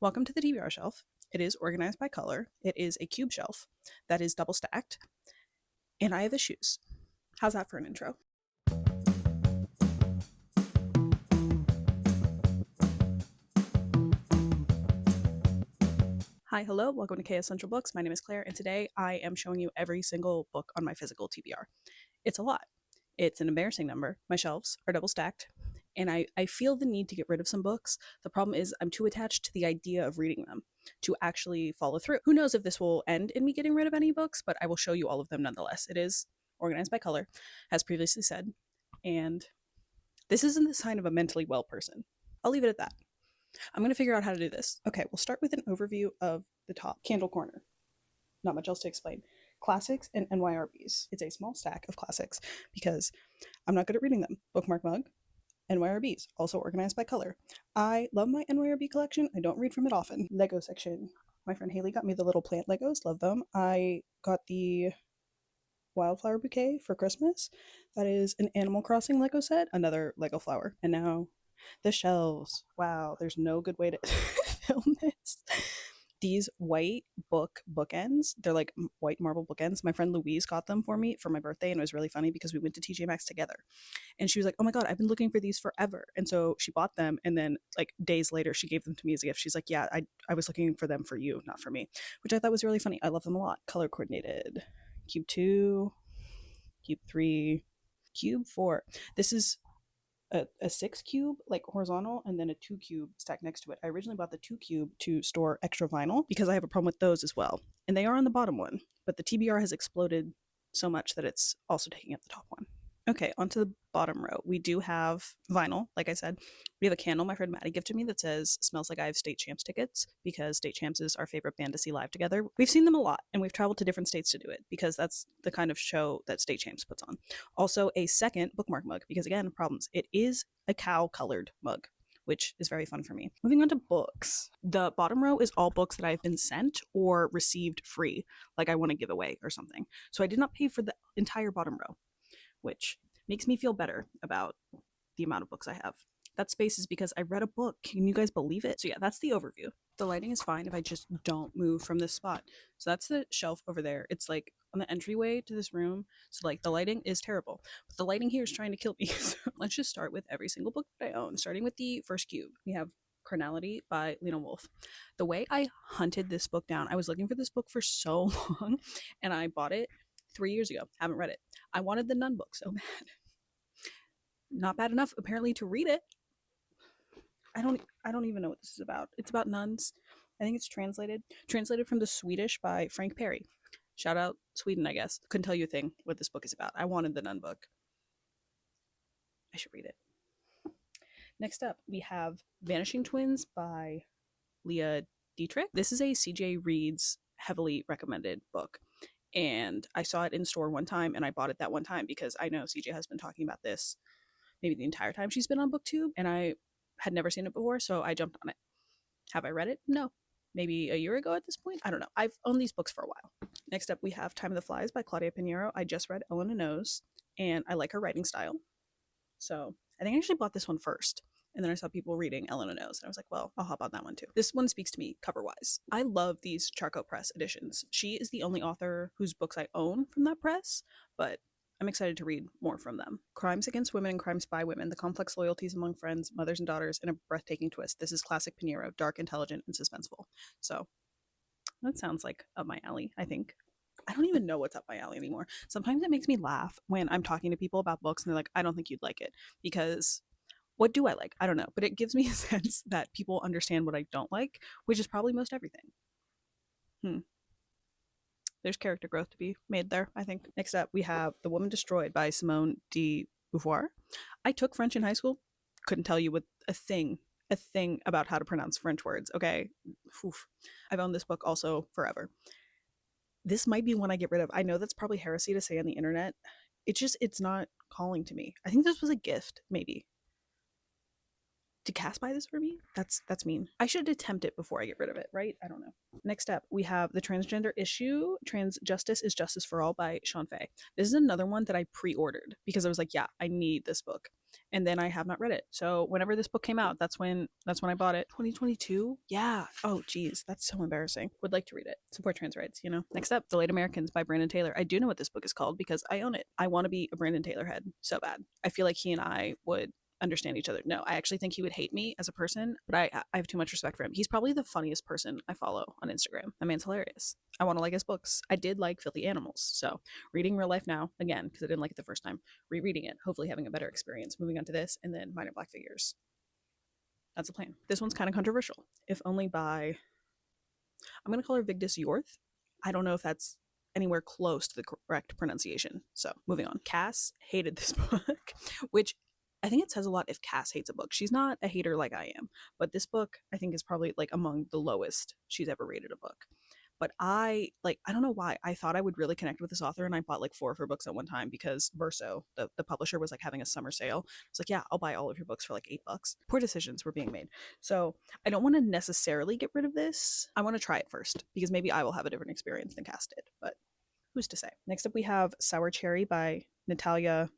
Welcome to the TBR shelf. It is organized by color. It is a cube shelf that is double stacked, and I have issues. How's that for an intro? Hi, hello, welcome to K Essential Books. My name is Claire, and today I am showing you every single book on my physical TBR. It's a lot. It's an embarrassing number. My shelves are double stacked, and I feel the need to get rid of some books. The problem is I'm too attached to the idea of reading them to actually follow through. Who knows if this will end in me getting rid of any books, but I will show you all of them nonetheless. It is organized by color, as previously said, and this isn't the sign of a mentally well person. I'll leave it at that. I'm going to figure out how to do this. Okay, we'll start with an overview of the top candle corner. Not much else to explain. Classics and NYRBs. It's a small stack of classics because I'm not good at reading them. Bookmark mug, NYRBs, also organized by color. I love my NYRB collection. I don't read from it often. Lego section. My friend Haley got me the little plant Legos. Love them. I got the wildflower bouquet for Christmas. That is an Animal Crossing Lego set. Another Lego flower. And now the shelves. Wow, there's no good way to film this. These white bookends, they're like white marble bookends. My friend Louise got them for me for my birthday, and it was really funny because we went to TJ Maxx together. And she was like, "Oh my god, I've been looking for these forever." And so she bought them, and then like days later she gave them to me as a gift. She's like, "Yeah, I was looking for them for you, not for me," which I thought was really funny. I love them a lot. Color coordinated. Cube 2, Cube 3, Cube 4. This is a 6 cube like horizontal, and then a 2 cube stacked next to it. I originally bought the 2 cube to store extra vinyl because I have a problem with those as well, and they are on the bottom one, but the TBR has exploded so much that it's also taking up the top one. Okay, onto the bottom row. We do have vinyl, like I said. We have a candle my friend Maddie gifted me that says "Smells like I have State Champs tickets," because State Champs is our favorite band to see live together. We've seen them a lot, and we've traveled to different states to do it because that's the kind of show that State Champs puts on. Also, a second bookmark mug because, again, problems. It is a cow colored mug, which is very fun for me. Moving on to books. The bottom row is all books that I've been sent or received free, like I want to give away or something. So I did not pay for the entire bottom row, which makes me feel better about the amount of books I have. That space is because I read a book. Can you guys believe it? So yeah, that's the overview. The lighting is fine if I just don't move from this spot. So that's the shelf over there. It's like on the entryway to this room. So like the lighting is terrible. But the lighting here is trying to kill me. So let's just start with every single book that I own. Starting with the first cube. We have Carnality by Lena Wolf. The way I hunted this book down, I was looking for this book for so long, and I bought it 3 years ago. Haven't read it. I wanted the nun book so bad. Not bad enough apparently to read it. I don't even know what this is about. It's about nuns. I think it's translated from the Swedish by Frank Perry. Shout out Sweden, I guess. Couldn't tell you a thing what this book is about. I wanted the nun book. I should read it. Next up, we have Vanishing Twins by Leah Dietrich. This is a CJ Reads heavily recommended book, and I saw it in store one time, and I bought it that one time because I know CJ has been talking about this maybe the entire time she's been on booktube, and I had never seen it before, so I jumped on it. Have I read it? No. Maybe a year ago at this point? I don't know. I've owned these books for a while. Next up, we have Time of the Flies by Claudia Pinheiro. I just read Elena Knows, and I like her writing style. So I think I actually bought this one first. And then I saw people reading Elena Knows, and I was like, well, I'll hop on that one too. This one speaks to me cover-wise. I love these Charco Press editions. She is the only author whose books I own from that press, but I'm excited to read more from them. Crimes Against Women and Crimes by Women, the complex loyalties among friends, mothers and daughters, and a breathtaking twist. This is classic Pinheiro, dark, intelligent, and suspenseful. So that sounds like up my alley, I think. I don't even know what's up my alley anymore. Sometimes it makes me laugh when I'm talking to people about books and they're like, I don't think you'd like it, because what do I like? I don't know, but it gives me a sense that people understand what I don't like, which is probably most everything. There's character growth to be made there, I think. Next up, we have The Woman Destroyed by Simone de Beauvoir. I took French in high school. Couldn't tell you with a thing about how to pronounce French words, okay? Oof. I've owned this book also forever. This might be one I get rid of. I know that's probably heresy to say on the internet. It's not calling to me. I think this was a gift, maybe. To cast buy this for me? That's mean. I should attempt it before I get rid of it, right? I don't know. Next up, we have The Transgender Issue, Trans Justice is Justice for All by Sean Fay. This is another one that I pre-ordered because I was like, yeah, I need this book. and then I have not read it. So whenever this book came out, that's when I bought it. 2022? Yeah. Oh geez, that's so embarrassing. Would like to read it. Support trans rights, you know. Next up, The Late Americans by Brandon Taylor. I do know what this book is called because I own it. I want to be a Brandon Taylor head so bad. I feel like he and I would understand each other. No, I actually think he would hate me as a person, but I have too much respect for him. He's probably the funniest person I follow on Instagram. That man's hilarious. I want to like his books. I did like Filthy Animals, so reading Real Life Now again because I didn't like it the first time. Rereading it, hopefully having a better experience. Moving on to this, and then Minor Black Figures. That's the plan. This one's kind of controversial, if only by, I'm gonna call her Vigdis Yorth. I don't know if that's anywhere close to the correct pronunciation. So moving on. Cass hated this book, which I think it says a lot if Cass hates a book. She's not a hater like I am, but this book I think is probably like among the lowest she's ever rated a book. But I don't know why. I thought I would really connect with this author, and I bought like 4 of her books at one time because Verso, the publisher, was like having a summer sale. It's like, yeah, I'll buy all of your books for like $8. Poor decisions were being made. So I don't want to necessarily get rid of this. I want to try it first because maybe I will have a different experience than Cass did, but who's to say? Next up, we have Sour Cherry by Natalia.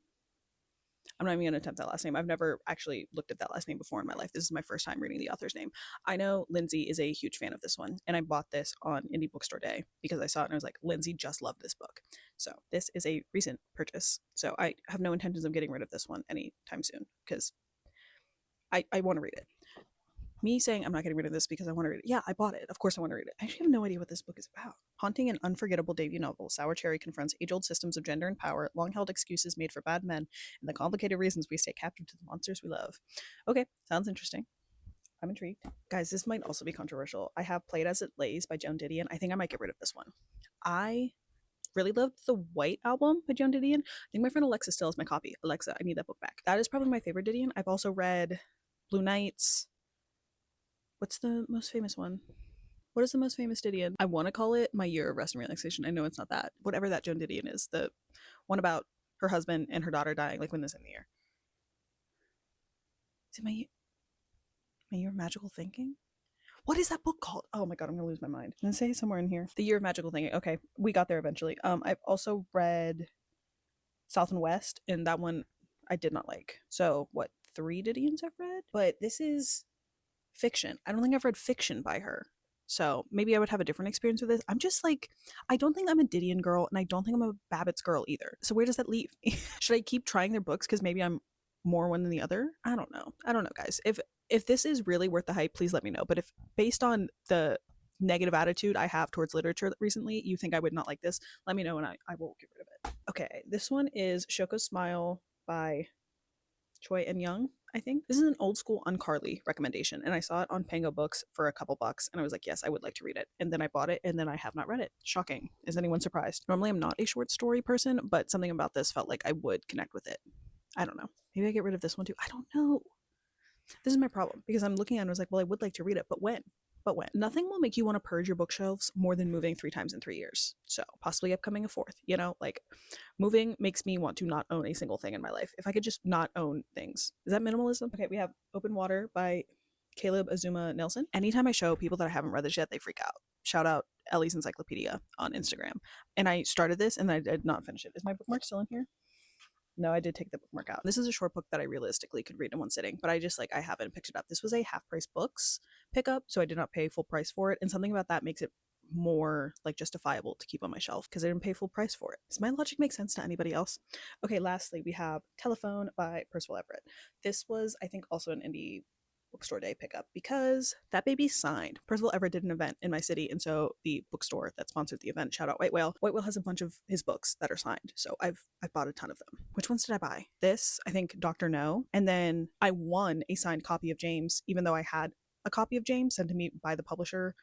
I'm not even going to attempt that last name. I've never actually looked at that last name before in my life. This is my first time reading the author's name. I know Lindsay is a huge fan of this one, and I bought this on Indie Bookstore Day because I saw it and I was like, Lindsay just loved this book. So this is a recent purchase. So I have no intentions of getting rid of this one anytime soon because I want to read it. Me saying I'm not getting rid of this because I want to read it. Yeah, I bought it. Of course I want to read it. I actually have no idea what this book is about. Haunting and unforgettable debut novel, Sour Cherry confronts age-old systems of gender and power, long-held excuses made for bad men, and the complicated reasons we stay captive to the monsters we love. Okay, sounds interesting. I'm intrigued. Guys, this might also be controversial. I have Played As It Lays by Joan Didion. I think I might get rid of this one. I really loved the White album by Joan Didion. I think my friend Alexa still has my copy. Alexa, I need that book back. That is probably my favorite Didion. I've also read Blue Nights. What's the most famous one? What is the most famous Didion? I want to call it My Year of Rest and Relaxation. I know it's not that. Whatever that Joan Didion is. The one about her husband and her daughter dying, like when this in the year. Is it My Year of Magical Thinking? What is that book called? Oh my god, I'm gonna lose my mind. I'm gonna say somewhere in here. The Year of Magical Thinking. Okay, we got there eventually. I've also read South and West, and that one I did not like. So what, 3 Didions I've read? But this is fiction. I don't think I've read fiction by her. So maybe I would have a different experience with this. I'm just like, I don't think I'm a Didion girl, and I don't think I'm a Babbitt's girl either. So where does that leave me? Should I keep trying their books because maybe I'm more one than the other? I don't know, guys. If this is really worth the hype, please let me know. But if based on the negative attitude I have towards literature recently, you think I would not like this, let me know and I will get rid of it. Okay, this one is Shoko's Smile by Choi and Young, I think. This is an old school Carley recommendation, and I saw it on Pango Books for a couple bucks, and I was like, yes, I would like to read it. And then I bought it, and then I have not read it. Shocking. Is anyone surprised? Normally I'm not a short story person, but something about this felt like I would connect with it. I don't know. Maybe I get rid of this one too. I don't know. This is my problem because I'm looking at it and I was like, well, I would like to read it, but when? Nothing will make you want to purge your bookshelves more than moving 3 times in 3 years. So possibly upcoming a 4th, you know, like moving makes me want to not own a single thing in my life. If I could just not own things. Is that minimalism? Okay, we have Open Water by Caleb Azuma Nelson. Anytime I show people that I haven't read this yet, they freak out. Shout out Ellie's Encyclopedia on Instagram. And I started this and I did not finish it. Is my bookmark still in here? No, I did take the bookmark out. This is a short book that I realistically could read in one sitting, but I just like, I haven't picked it up. This was a half price books pickup, so I did not pay full price for it. And something about that makes it more like justifiable to keep on my shelf because I didn't pay full price for it. Does my logic make sense to anybody else? Okay, lastly, we have Telephone by Percival Everett. This was, I think, also an indie bookstore day pickup because that baby signed. Percival Everett did an event in my city, and so the bookstore that sponsored the event, shout out White Whale has a bunch of his books that are signed, so I've bought a ton of them. Which ones did I buy? This, I think, Dr. No, and then I won a signed copy of James, even though I had a copy of James sent to me by the publisher.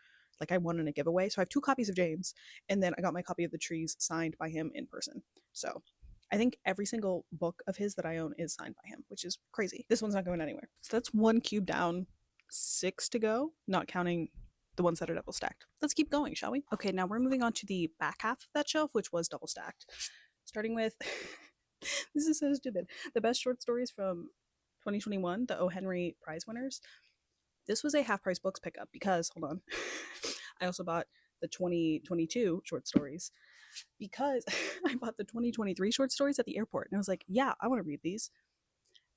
Like, I won in a giveaway, so I have 2 copies of James, and then I got my copy of The Trees signed by him in person. So I think every single book of his that I own is signed by him, which is crazy. This one's not going anywhere. So that's 1 cube down, 6 to go, not counting the ones that are double stacked. Let's keep going, shall we? Okay, now we're moving on to the back half of that shelf, which was double stacked. Starting with, this is so stupid, the best short stories from 2021, the O. Henry Prize winners. This was a half price books pickup because, hold on, I also bought the 2022 short stories because I bought the 2023 short stories at the airport. And I was like, yeah, I want to read these.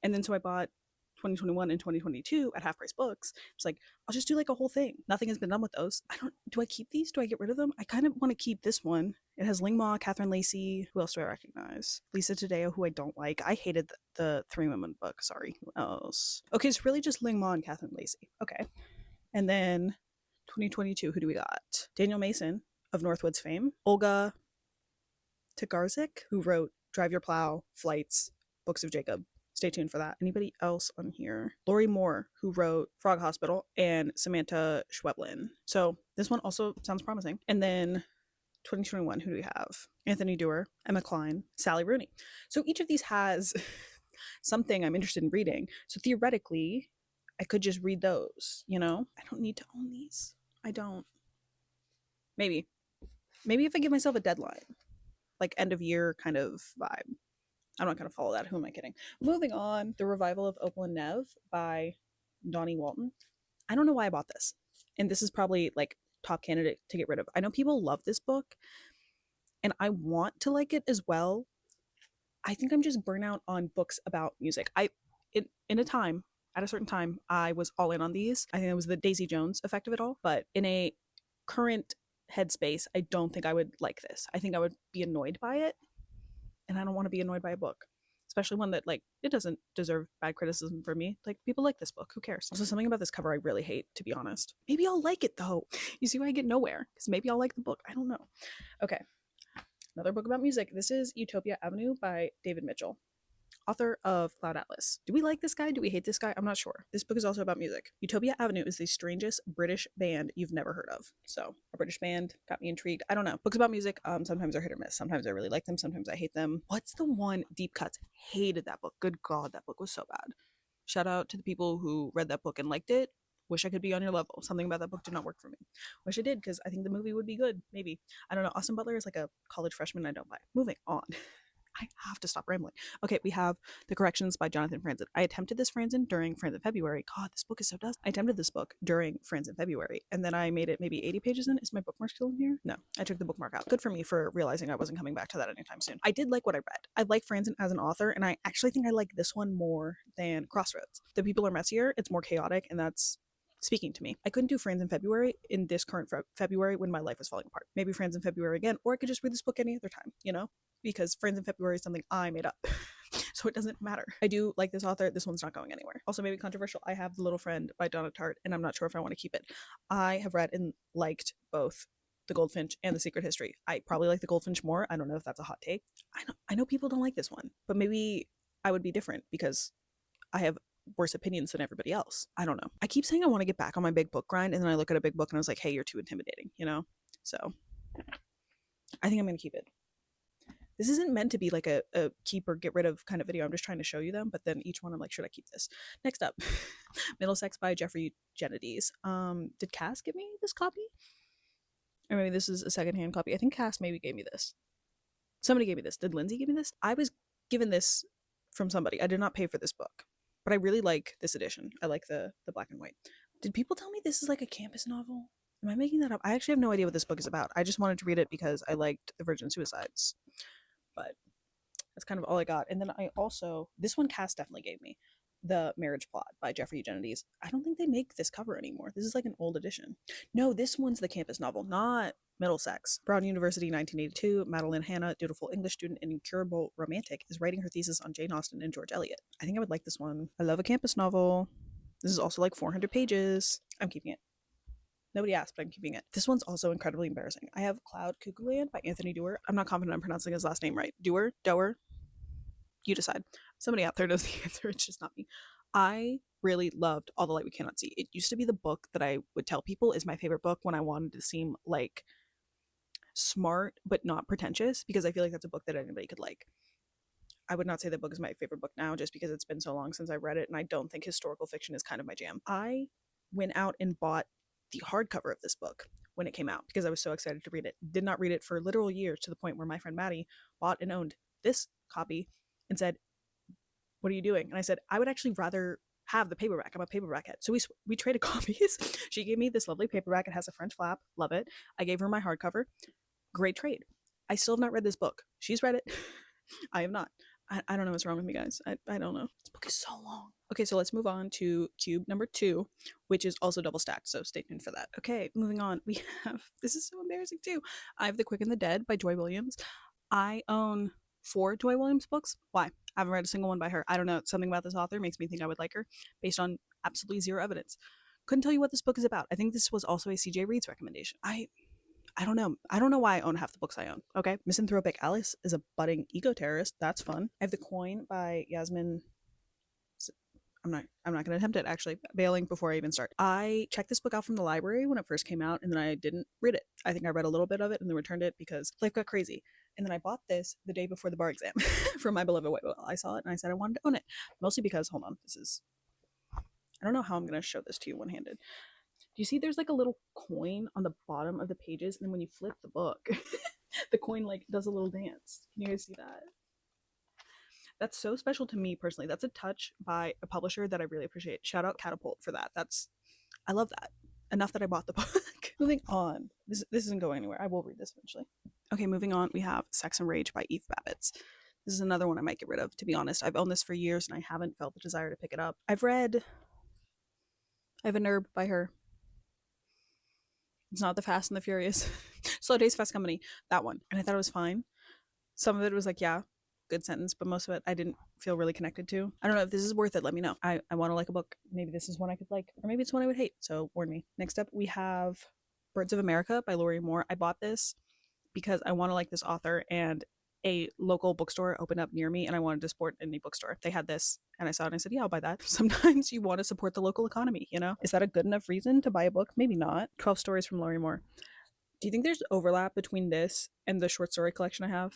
And then so I bought 2021 and 2022 at Half Price Books. It's like, I'll just do like a whole thing. Nothing has been done with those. Do I keep these? Do I get rid of them? I kind of want to keep this one. It has Ling Ma, Catherine Lacey. Who else do I recognize? Lisa Tadeo, who I don't like. I hated the Three Women book. Sorry. Who else? Okay, it's really just Ling Ma and Catherine Lacey. Okay. And then 2022, who do we got? Daniel Mason of Northwoods fame. Olga Tokarczuk, who wrote Drive Your Plow, Flights, Books of Jacob. Stay tuned for that. Anybody else on here? Lori Moore, who wrote Frog Hospital, and Samantha Schweblin. So this one also sounds promising. And then 2021, who do we have? Anthony Dewar, Emma Klein, Sally Rooney. So each of these has something I'm interested in reading. So theoretically, I could just read those, you know? I don't need to own these. I don't. Maybe if I give myself a deadline, like end of year kind of vibe. I'm not going to follow that. Who am I kidding? Moving on, The Revival of Opal and Nev by Donnie Walton. I don't know why I bought this. And this is probably like top candidate to get rid of. I know people love this book and I want to like it as well. I think I'm just burnt out on books about music. At a certain time, I was all in on these. I think it was the Daisy Jones effect of it all. But in a current headspace, I don't think I would like this. I think I would be annoyed by it. And I don't want to be annoyed by a book, especially one that like it doesn't deserve bad criticism for me. Like people like this book, who cares? Also, something about this cover I really hate, to be honest. Maybe I'll like it though. You see why I get nowhere? Because maybe I'll like the book. I don't know. Okay, another book about music. This is Utopia Avenue by David Mitchell, author of Cloud Atlas. Do we like this guy? Do we hate this guy? I'm not sure. This book is also about music. Utopia Avenue is the strangest British band you've never heard of. So a British band got me intrigued. I don't know. Books about music, sometimes are hit or miss. Sometimes I really like them. Sometimes I hate them. What's the one? Deep Cuts. Hated that book. Good God, that book was so bad. Shout out to the people who read that book and liked it. Wish I could be on your level. Something about that book did not work for me. Wish I did, because I think the movie would be good. Maybe. I don't know. Austin Butler is like a college freshman I don't buy. Moving on. I have to stop rambling. Okay, we have The Corrections by Jonathan Franzen. I attempted this Franzen during Franzen February. God, this book is so dust. I attempted this book during Franzen February, and then I made it maybe 80 pages in. Is my bookmark still in here? No, I took the bookmark out. Good for me for realizing I wasn't coming back to that anytime soon. I did like what I read. I like Franzen as an author, and I actually think I like this one more than Crossroads. The people are messier, it's more chaotic, and that's speaking to me. I couldn't do Franzen February in this current February when my life was falling apart. Maybe Franzen February again, or I could just read this book any other time, you know? Because Franzen February is something I made up. So it doesn't matter. I do like this author. This one's not going anywhere. Also, maybe controversial. I have The Little Friend by Donna Tartt, and I'm not sure if I want to keep it. I have read and liked both The Goldfinch and The Secret History. I probably like The Goldfinch more. I don't know if that's a hot take. I know people don't like this one, but maybe I would be different because I have worse opinions than everybody else. I don't know. I keep saying I want to get back on my big book grind, and then I look at a big book and I was like, hey, you're too intimidating, you know? So I think I'm going to keep it. This isn't meant to be like a keep or get rid of kind of video. I'm just trying to show you them, but then each one I'm like, should I keep this? Next up, Middlesex by Jeffrey Genades. Did Cass give me this copy? Or maybe this is a secondhand copy. I think Cass maybe gave me this. Somebody gave me this. Did Lindsay give me this? I was given this from somebody. I did not pay for this book, but I really like this edition. I like the black and white. Did people tell me this is like a campus novel? Am I making that up? I actually have no idea what this book is about. I just wanted to read it because I liked The Virgin Suicides. But that's kind of all I got. And then I also, this one Cass definitely gave me, The Marriage Plot by Jeffrey Genades. I don't think they make this cover anymore. This is like an old edition. No, this one's the campus novel, not Middlesex. Brown University, 1982. Madeline Hannah, dutiful English student and incurable romantic, is writing her thesis on Jane Austen and George Eliot. I think I would like this one. I love a campus novel. This is also like 400 pages. I'm keeping it. Nobody asked, but I'm keeping it. This one's also incredibly embarrassing. I have Cloud Cuckoo Land by Anthony Dewar. I'm not confident I'm pronouncing his last name right. Dewar? You decide. Somebody out there knows the answer. It's just not me. I really loved All the Light We Cannot See. It used to be the book that I would tell people is my favorite book when I wanted to seem like smart but not pretentious, because I feel like that's a book that anybody could like. I would not say that book is my favorite book now just because it's been so long since I read it, and I don't think historical fiction is kind of my jam. I went out and bought the hardcover of this book when it came out because I was so excited to read it. Did not read it for literal years, to the point where my friend Maddie bought and owned this copy and said, what are you doing? And I said, I would actually rather have the paperback. I'm a paperback head. So we traded copies. She gave me this lovely paperback. It has a French flap. Love it. I gave her my hardcover. Great trade. I still have not read this book. She's read it. I have not. I don't know what's wrong with me, guys. I don't know. This book is so long. Okay, so let's move on to cube number 2, which is also double stacked, so stay tuned for that. Okay, moving on. We have, this is so embarrassing too. I have The Quick and the Dead by Joy Williams. I own 4 Joy Williams books. Why? I haven't read a single one by her. I don't know. Something about this author makes me think I would like her based on absolutely zero evidence. Couldn't tell you what this book is about. I think this was also a CJ Reads recommendation. I don't know. I don't know why I own half the books I own. Okay. Misanthropic Alice is a budding eco-terrorist. That's fun. I have The Coin by Yasmin. I'm not gonna attempt it, actually. Bailing before I even start. I checked this book out from the library when it first came out, and then I didn't read it. I think I read a little bit of it and then returned it because life got crazy. And then I bought this the day before the bar exam from my beloved White Whale. I saw it and I said I wanted to own it. Mostly because, hold on, this is, I don't know how I'm gonna show this to you one-handed. Do you see there's like a little coin on the bottom of the pages, and then when you flip the book, the coin like does a little dance. Can you guys see that? That's so special to me personally. That's a touch by a publisher that I really appreciate. Shout out Catapult for that. I love that. Enough that I bought the book. Moving on. This isn't going anywhere. I will read this eventually. Okay, moving on. We have Sex and Rage by Eve Babbitts. This is another one I might get rid of, to be honest. I've owned this for years and I haven't felt the desire to pick it up. I have a Nerd by her. It's not The Fast and the Furious. Slow Days, Fast Company. That one. And I thought it was fine. Some of it was like, yeah, good sentence, but most of it I didn't feel really connected to. I don't know if this is worth it. Let me know. I want to like a book. Maybe this is one I could like, or maybe it's one I would hate. So warn me. Next up, we have Birds of America by Lori Moore. I bought this because I want to like this author, and a local bookstore opened up near me and I wanted to support an indie bookstore. They had this and I saw it and I said, yeah, I'll buy that. Sometimes you want to support the local economy, you know? Is that a good enough reason to buy a book? Maybe not. 12 Stories from Lori Moore. Do you think there's overlap between this and the short story collection I have?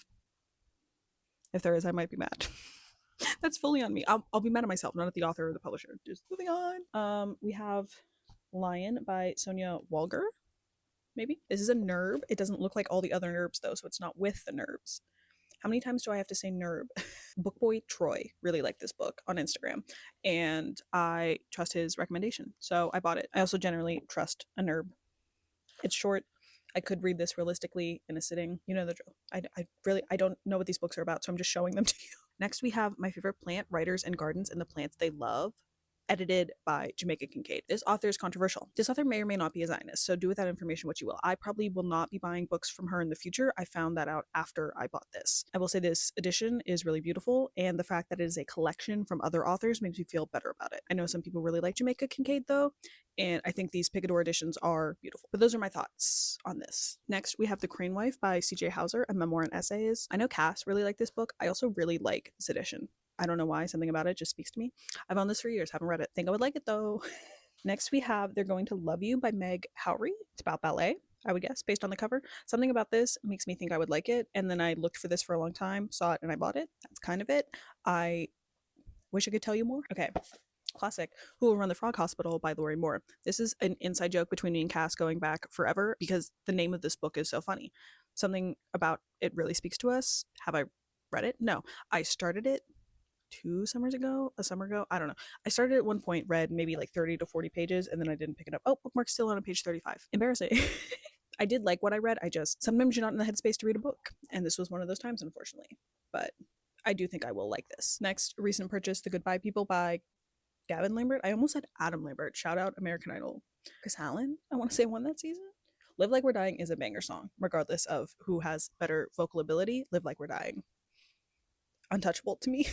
If there is, I might be mad. That's fully on me. I'll be mad at myself, not at the author or the publisher. Just moving on. We have Lion by Sonia Walger. Maybe. This is a NERB. It doesn't look like all the other NERBs though, so it's not with the NERBs. How many times do I have to say NERB? Bookboy Troy really liked this book on Instagram, and I trust his recommendation, so I bought it. I also generally trust a NERB. It's short. I could read this realistically in a sitting. You know the drill. I don't know what these books are about, so I'm just showing them to you. Next, we have My Favorite Plant, Writers and Gardens and the Plants They Love, edited by Jamaica Kincaid. This author is controversial. This author may or may not be a Zionist, so do with that information what you will. I probably will not be buying books from her in the future. I found that out after I bought this. I will say this edition is really beautiful, and the fact that it is a collection from other authors makes me feel better about it. I know some people really like Jamaica Kincaid though, and I think these Picador editions are beautiful. But those are my thoughts on this. Next, we have The Crane Wife by C.J. Hauser, a memoir and essays. I know Cass really liked this book. I also really like this edition. I don't know why, something about it just speaks to me. I've owned this for years, haven't read it. Think I would like it though. Next we have They're Going to Love You by Meg Howry. It's about ballet, I would guess, based on the cover. Something about this makes me think I would like it, and then I looked for this for a long time, saw it, and I bought it. That's kind of it. I wish I could tell you more. Okay. Classic Who Will Run the Frog Hospital by Lori Moore. This is an inside joke between me and Cass going back forever because the name of this book is so funny. Something about it really speaks to us. Have I read it? No. I started it a summer ago, I don't know. I started at one point, read maybe like 30 to 40 pages, and then I didn't pick it up. Oh, bookmark's still on page 35. Embarrassing. I did like what I read. Sometimes you're not in the headspace to read a book, and this was one of those times, unfortunately. But I do think I will like this. Next, recent purchase, The Goodbye People by Gavin Lambert. I almost said Adam Lambert. Shout out American Idol. Chris Allen, I want to say, won that season. Live Like We're Dying is a banger song, regardless of who has better vocal ability. Live Like We're Dying. Untouchable to me.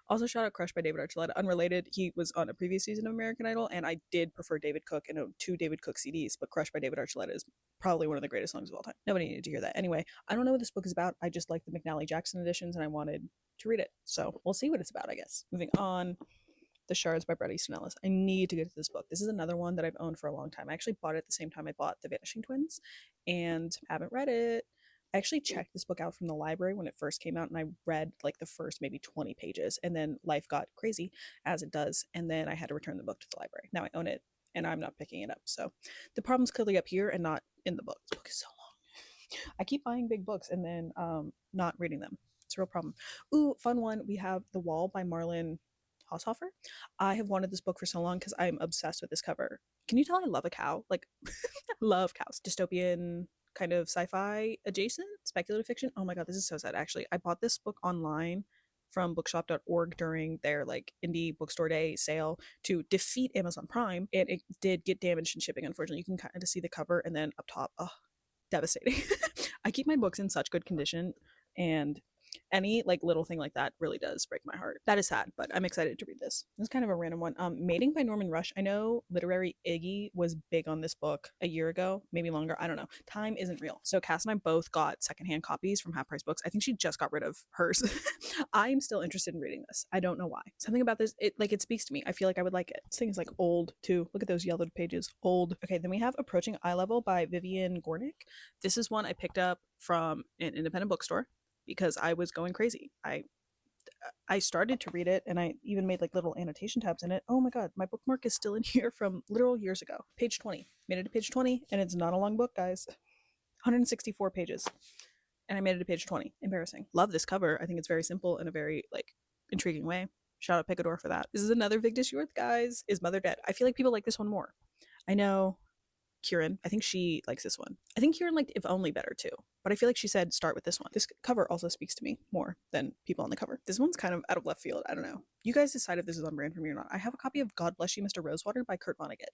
Also, shout out Crush by David Archuleta. Unrelated, he was on a previous season of American Idol, and I did prefer David Cook and own 2 David Cook CDs, but Crush by David Archuleta is probably one of the greatest songs of all time. Nobody needed to hear that. Anyway, I don't know what this book is about. I just like the McNally Jackson editions, and I wanted to read it. So we'll see what it's about, I guess. Moving on. The Shards by Bret Easton Ellis. I need to get to this book. This is another one that I've owned for a long time. I actually bought it at the same time I bought The Vanishing Twins, and haven't read it. I actually checked this book out from the library when it first came out, and I read like the first maybe 20 pages, and then life got crazy, as it does, and then I had to return the book to the library. Now I own it, and I'm not picking it up. So the problem's clearly up here and not in the book. This book is so long. I keep buying big books and then not reading them. It's a real problem. Ooh, fun one. We have The Wall by Marlon Haushofer. I have wanted this book for so long because I'm obsessed with this cover. Can you tell I love a cow? Like, I love cows. Dystopian kind of sci-fi adjacent speculative fiction. Oh my god, this is so sad. Actually, I bought this book online from bookshop.org during their like indie bookstore day sale to defeat Amazon Prime, and it did get damaged in shipping. Unfortunately, you can kind of see the cover, and then up top, oh, devastating. I keep my books in such good condition, and any like little thing like that really does break my heart. That is sad, but I'm excited to read this. This is kind of a random one. Mating by Norman Rush. I know Literary Iggy was big on this book a year ago, maybe longer. I don't know. Time isn't real. So Cass and I both got secondhand copies from Half Price Books. I think she just got rid of hers. I'm still interested in reading this. I don't know why. Something about this, it speaks to me. I feel like I would like it. This thing is like old too. Look at those yellowed pages. Old. Okay, then we have Approaching Eye Level by Vivian Gornick. This is one I picked up from an independent bookstore because I was going crazy. I started to read it, and I even made like little annotation tabs in it. Oh my god, my bookmark is still in here from literal years ago. Page 20. Made it to page 20, and it's not a long book, guys. 164 pages. And I made it to page 20. Embarrassing. Love this cover. I think it's very simple in a very like intriguing way. Shout out Picador for that. This is another Vigdis Hjorth, guys. Is Mother Dead? I feel like people like this one more. I know Kiran, I think she likes this one. I think Kiran liked If Only better too, but I feel like she said start with this one. This cover also speaks to me more than people on the cover. This one's kind of out of left field. I don't know. You guys decide if this is on brand for me or not. I have a copy of God Bless You, Mr. Rosewater by Kurt Vonnegut.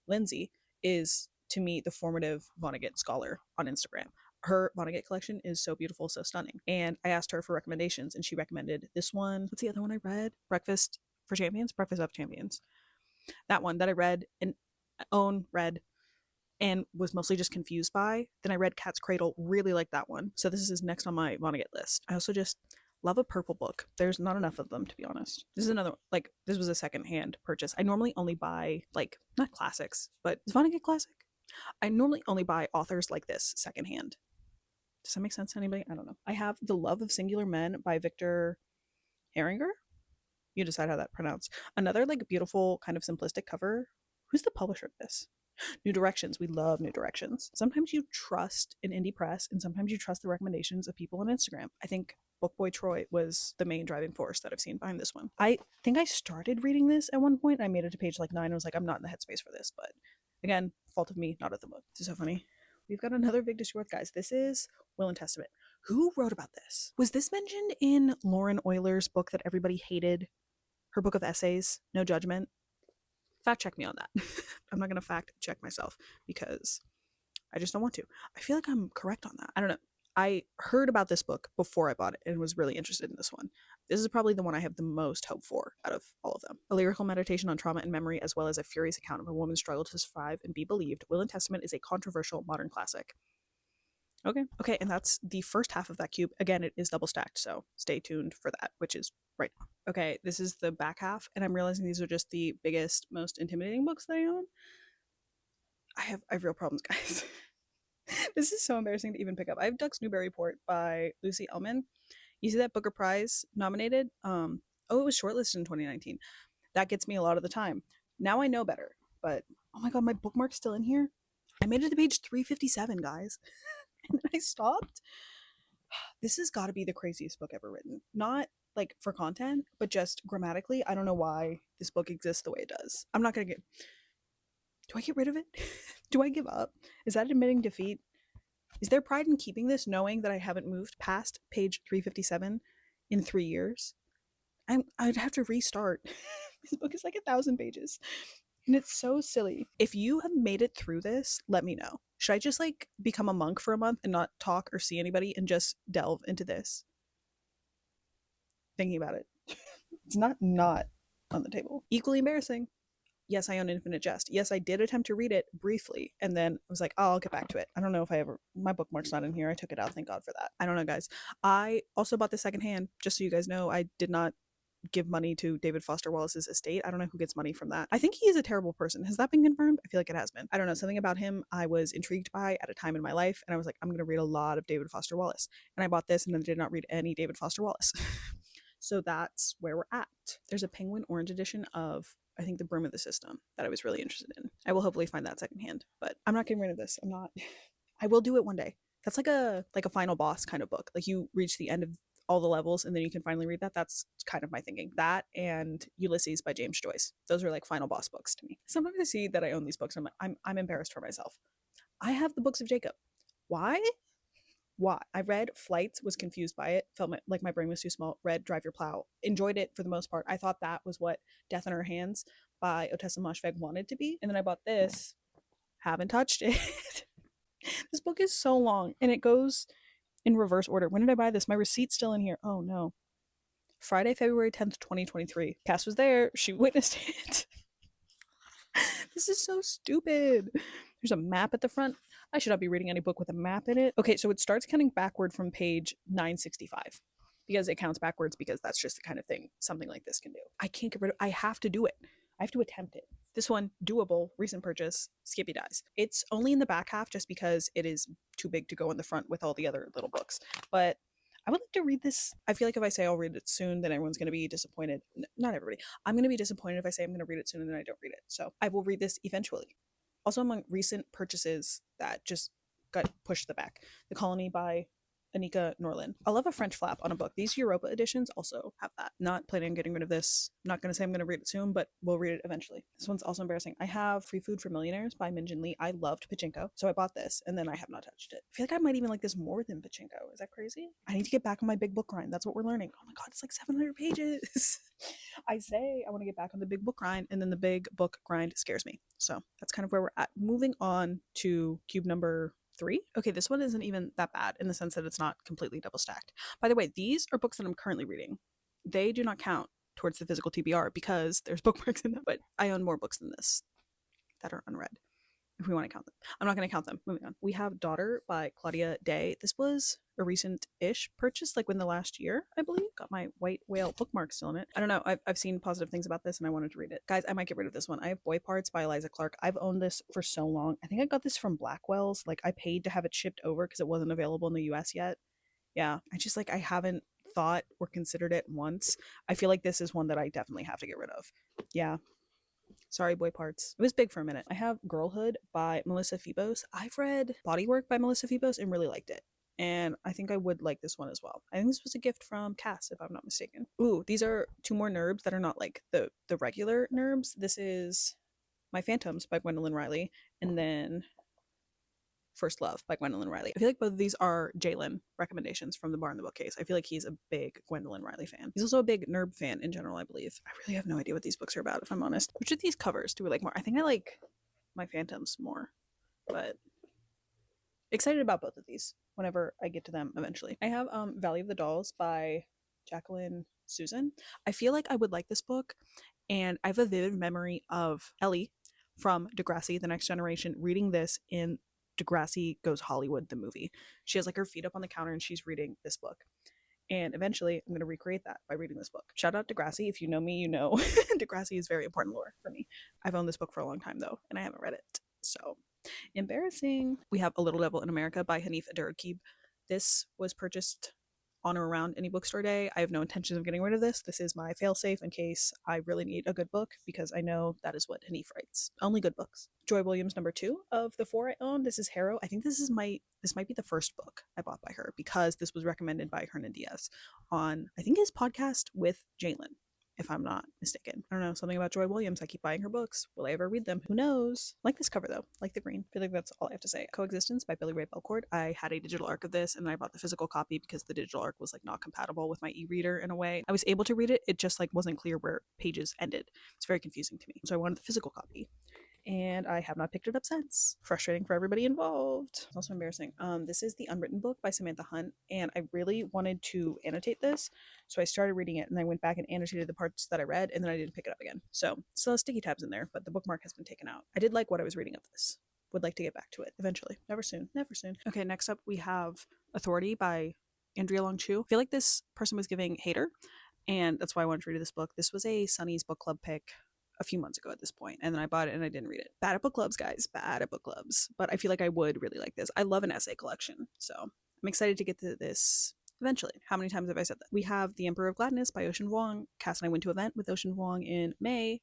Lindsay is, to me, the formative Vonnegut scholar on Instagram. Her Vonnegut collection is so beautiful, so stunning. And I asked her for recommendations, and she recommended this one. What's the other one I read? Breakfast of Champions. That one that I read and read and was mostly just confused by. Then I read Cat's Cradle, really liked that one. So this is next on my Vonnegut list. I also just love a purple book. There's not enough of them, to be honest. This is another, like, this was a secondhand purchase. I normally only buy, like, not classics, but is Vonnegut classic? I normally only buy authors like this secondhand. Does that make sense to anybody? I don't know. I have The Love of Singular Men by Victor Heringer. You decide how that pronounced. Another, like, beautiful, kind of simplistic cover. Who's the publisher of this? New Directions. We love New Directions. Sometimes you trust an indie press, and sometimes you trust the recommendations of people on Instagram. I think Bookboy Troy was the main driving force that I've seen behind this one. I think I started reading this at one point. I made it to page like 9. I was like, I'm not in the headspace for this, but again, fault of me, not of the book. This is so funny. We've got another Vigdis Hjorth, guys. This is Will and Testament. Who wrote about this? Was this mentioned in Lauren Euler's book that everybody hated? Her book of essays, No Judgment? Fact check me on that. I'm not going to fact check myself because I just don't want to. I feel like I'm correct on that. I don't know. I heard about this book before I bought it and was really interested in this one. This is probably the one I have the most hope for out of all of them. A lyrical meditation on trauma and memory, as well as a furious account of a woman's struggle to survive and be believed, Will and Testament is a controversial modern classic. Okay, and that's the first half of that cube. Again, it is double stacked, so stay tuned for that, which is right now. Okay, this is the back half, and I'm realizing these are just the biggest, most intimidating books that I own. I have real problems, guys. This is so embarrassing to even pick up. I have Duck's Newburyport by Lucy Ellman. You see that Booker Prize nominated? Oh, it was shortlisted in 2019. That gets me a lot of the time. Now I know better, but oh my god, my bookmark's still in here. I made it to page 357, guys. And then I stopped. This has got to be the craziest book ever written. Not like for content, but just grammatically. I don't know why this book exists the way it does. I'm not gonna get. Do I get rid of it? Do I give up? Is that admitting defeat? Is there pride in keeping this, knowing that I haven't moved past page 357 in 3 years? I'd have to restart. This book is like 1,000 pages. And it's so silly. If you have made it through this, let me know. Should I just like become a monk for a month and not talk or see anybody and just delve into this? Thinking about it. It's not on the table. Equally embarrassing. Yes, I own Infinite Jest. Yes, I did attempt to read it briefly, and then I was like, oh, I'll get back to it. I don't know if my bookmark's not in here. I took it out, thank God for that. I don't know, guys. I also bought this secondhand, just so you guys know. I did not give money to David Foster Wallace's estate. I don't know who gets money from that. I think he is a terrible person. Has that been confirmed? I feel like it has been. I don't know. Something about him I was intrigued by at a time in my life, and I was like, I'm going to read a lot of David Foster Wallace. And I bought this, and then did not read any David Foster Wallace. So that's where we're at. There's a Penguin Orange edition of, I think, The Broom of the System that I was really interested in. I will hopefully find that secondhand, but I'm not getting rid of this. I'm not. I will do it one day. That's like a final boss kind of book. Like you reach the end of all the levels and then you can finally read that. That's kind of my thinking. That and Ulysses by James Joyce. Those are like final boss books to me. Sometimes I see that I own these books and I'm embarrassed for myself. I have the books of Jacob. Why? Why? I read Flights, was confused by it, felt like my brain was too small. Read Drive Your Plow, enjoyed it for the most part. I thought that was what Death in Her Hands by Otessa Moshfegh wanted to be. And then I bought this, haven't touched it. This book is so long and it goes in reverse order. When did I buy this? My receipt's still in here. Oh no. Friday, February 10th, 2023. Cass was there. She witnessed it. This is so stupid. There's a map at the front. I should not be reading any book with a map in it. Okay, so it starts counting backward from page 965 because it counts backwards, because that's just the kind of thing something like this can do. I can't get rid of I have to do it. I have to attempt it. This one, doable, recent purchase, Skippy Dies. It's only in the back half just because it is too big to go in the front with all the other little books. But I would like to read this. I feel like if I say I'll read it soon, then everyone's going to be disappointed. Not everybody. I'm going to be disappointed if I say I'm going to read it soon and then I don't read it. So I will read this eventually. Also, among recent purchases that just got pushed to the back, The Colony by Anika Norlin. I love a French flap on a book. These Europa editions also have that. Not planning on getting rid of this. Not going to say I'm going to read it soon, but we'll read it eventually. This one's also embarrassing. I have Free Food for Millionaires by Min Jin Lee. I loved Pachinko, so I bought this, and then I have not touched it. I feel like I might even like this more than Pachinko. Is that crazy? I need to get back on my big book grind. That's what we're learning. Oh my god, it's like 700 pages. I say I want to get back on the big book grind, and then the big book grind scares me. So that's kind of where we're at. Moving on to cube number 3. Okay, this one isn't even that bad in the sense that it's not completely double stacked. By the way, these are books that I'm currently reading. They do not count towards the physical TBR because there's bookmarks in them, but I own more books than this that are unread, if we want to count them. I'm not going to count them. Moving on. We have Daughter by Claudia Day. This was a recent-ish purchase, like within the last year, I believe. Got my white whale bookmark still in it. I don't know. I've seen positive things about this and I wanted to read it. Guys, I might get rid of this one. I have Boy Parts by Eliza Clark. I've owned this for so long. I think I got this from Blackwell's. Like, I paid to have it shipped over because it wasn't available in the US yet. Yeah, I haven't thought or considered it once. I feel like this is one that I definitely have to get rid of. Yeah. Sorry, Boy Parts. It was big for a minute. I have Girlhood by Melissa Febos. I've read Bodywork by Melissa Febos and really liked it. And I think I would like this one as well. I think this was a gift from Cass, if I'm not mistaken. Ooh, these are 2 more NERBs that are not like the regular NERBs. This is My Phantoms by Gwendolyn Riley, and then First Love by Gwendolyn Riley. I feel like both of these are Jaylen recommendations from the Bar in the Bookcase. I feel like he's a big Gwendolyn Riley fan. He's also a big NERB fan in general, I believe. I really have no idea what these books are about, if I'm honest. Which of these covers do we like more? I think I like My Phantoms more, but excited about both of these whenever I get to them eventually. I have Valley of the Dolls by Jacqueline Susan. I feel like I would like this book, and I have a vivid memory of Ellie from Degrassi, The Next Generation, reading this in Degrassi Goes Hollywood, the movie. She has like her feet up on the counter and she's reading this book. And eventually I'm going to recreate that by reading this book. Shout out Degrassi. If you know me, you know Degrassi is very important lore for me. I've owned this book for a long time though, and I haven't read it. So embarrassing. We have A Little Devil in America by Hanif Abdurraqib. This was purchased on or around any bookstore day. I have no intentions of getting rid of this. This is my failsafe in case I really need a good book, because I know that is what Hanif writes. Only good books. Joy Williams, number 2 of the 4 I own. This is Harrow. I think this might be the first book I bought by her, because this was recommended by Hernan Diaz on, I think, his podcast with Jaylen, if I'm not mistaken. I don't know, something about Joy Williams. I keep buying her books. Will I ever read them? Who knows? Like this cover though, like the green. I feel like that's all I have to say. Coexistence by Billy Ray Belcourt. I had a digital arc of this and then I bought the physical copy because the digital arc was like not compatible with my e-reader in a way. I was able to read it, it just like wasn't clear where pages ended. It's very confusing to me. So I wanted the physical copy, and I have not picked it up since. Frustrating for everybody involved. It's also embarrassing. This is The Unwritten Book by Samantha Hunt, and I really wanted to annotate this, so I started reading it, and I went back and annotated the parts that I read, and then I didn't pick it up again. So still has sticky tabs in there, but the bookmark has been taken out. I did like what I was reading of this. Would like to get back to it eventually. Never soon. Never soon. Okay, next up we have Authority by Andrea Long Chu. I feel like this person was giving hater, and that's why I wanted to read this book. This was a Sunny's book club pick a few months ago at this point, and then I bought it and I didn't read it. Bad at book clubs, guys. Bad at book clubs. But I feel like I would really like this. I love an essay collection, so I'm excited to get to this eventually. How many times have I said that? We have The Emperor of Gladness by Ocean Vuong. Cass and I went to an event with Ocean Vuong in May,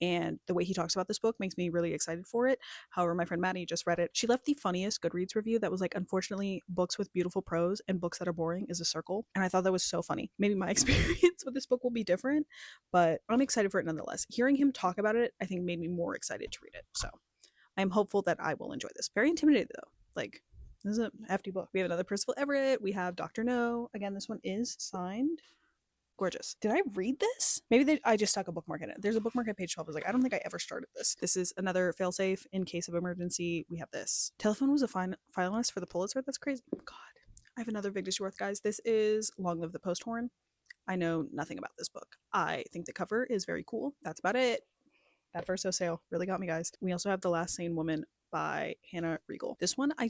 and the way he talks about this book makes me really excited for it. However, my friend Maddie just read it. She left the funniest Goodreads review that was like, unfortunately, books with beautiful prose and books that are boring is a circle. And I thought that was so funny. Maybe my experience with this book will be different, but I'm excited for it nonetheless. Hearing him talk about it, I think made me more excited to read it. So I'm hopeful that I will enjoy this. Very intimidated though. Like, This is a hefty book. We have another Percival Everett. We have Dr. No. Again, this one is signed. Gorgeous. Did I read this? Maybe I just stuck a bookmark in it. There's a bookmark at page 12. I was like, I don't think I ever started this. This is another failsafe in case of emergency. We have this. Telephone was a finalist for the Pulitzer. That's crazy. God. I have another Victor Schwartz, guys. This is Long Live the Post Horn. I know nothing about this book. I think the cover is very cool. That's about it. That Verso sale really got me, guys. We also have The Last Sane Woman by Hannah Riegel. This one I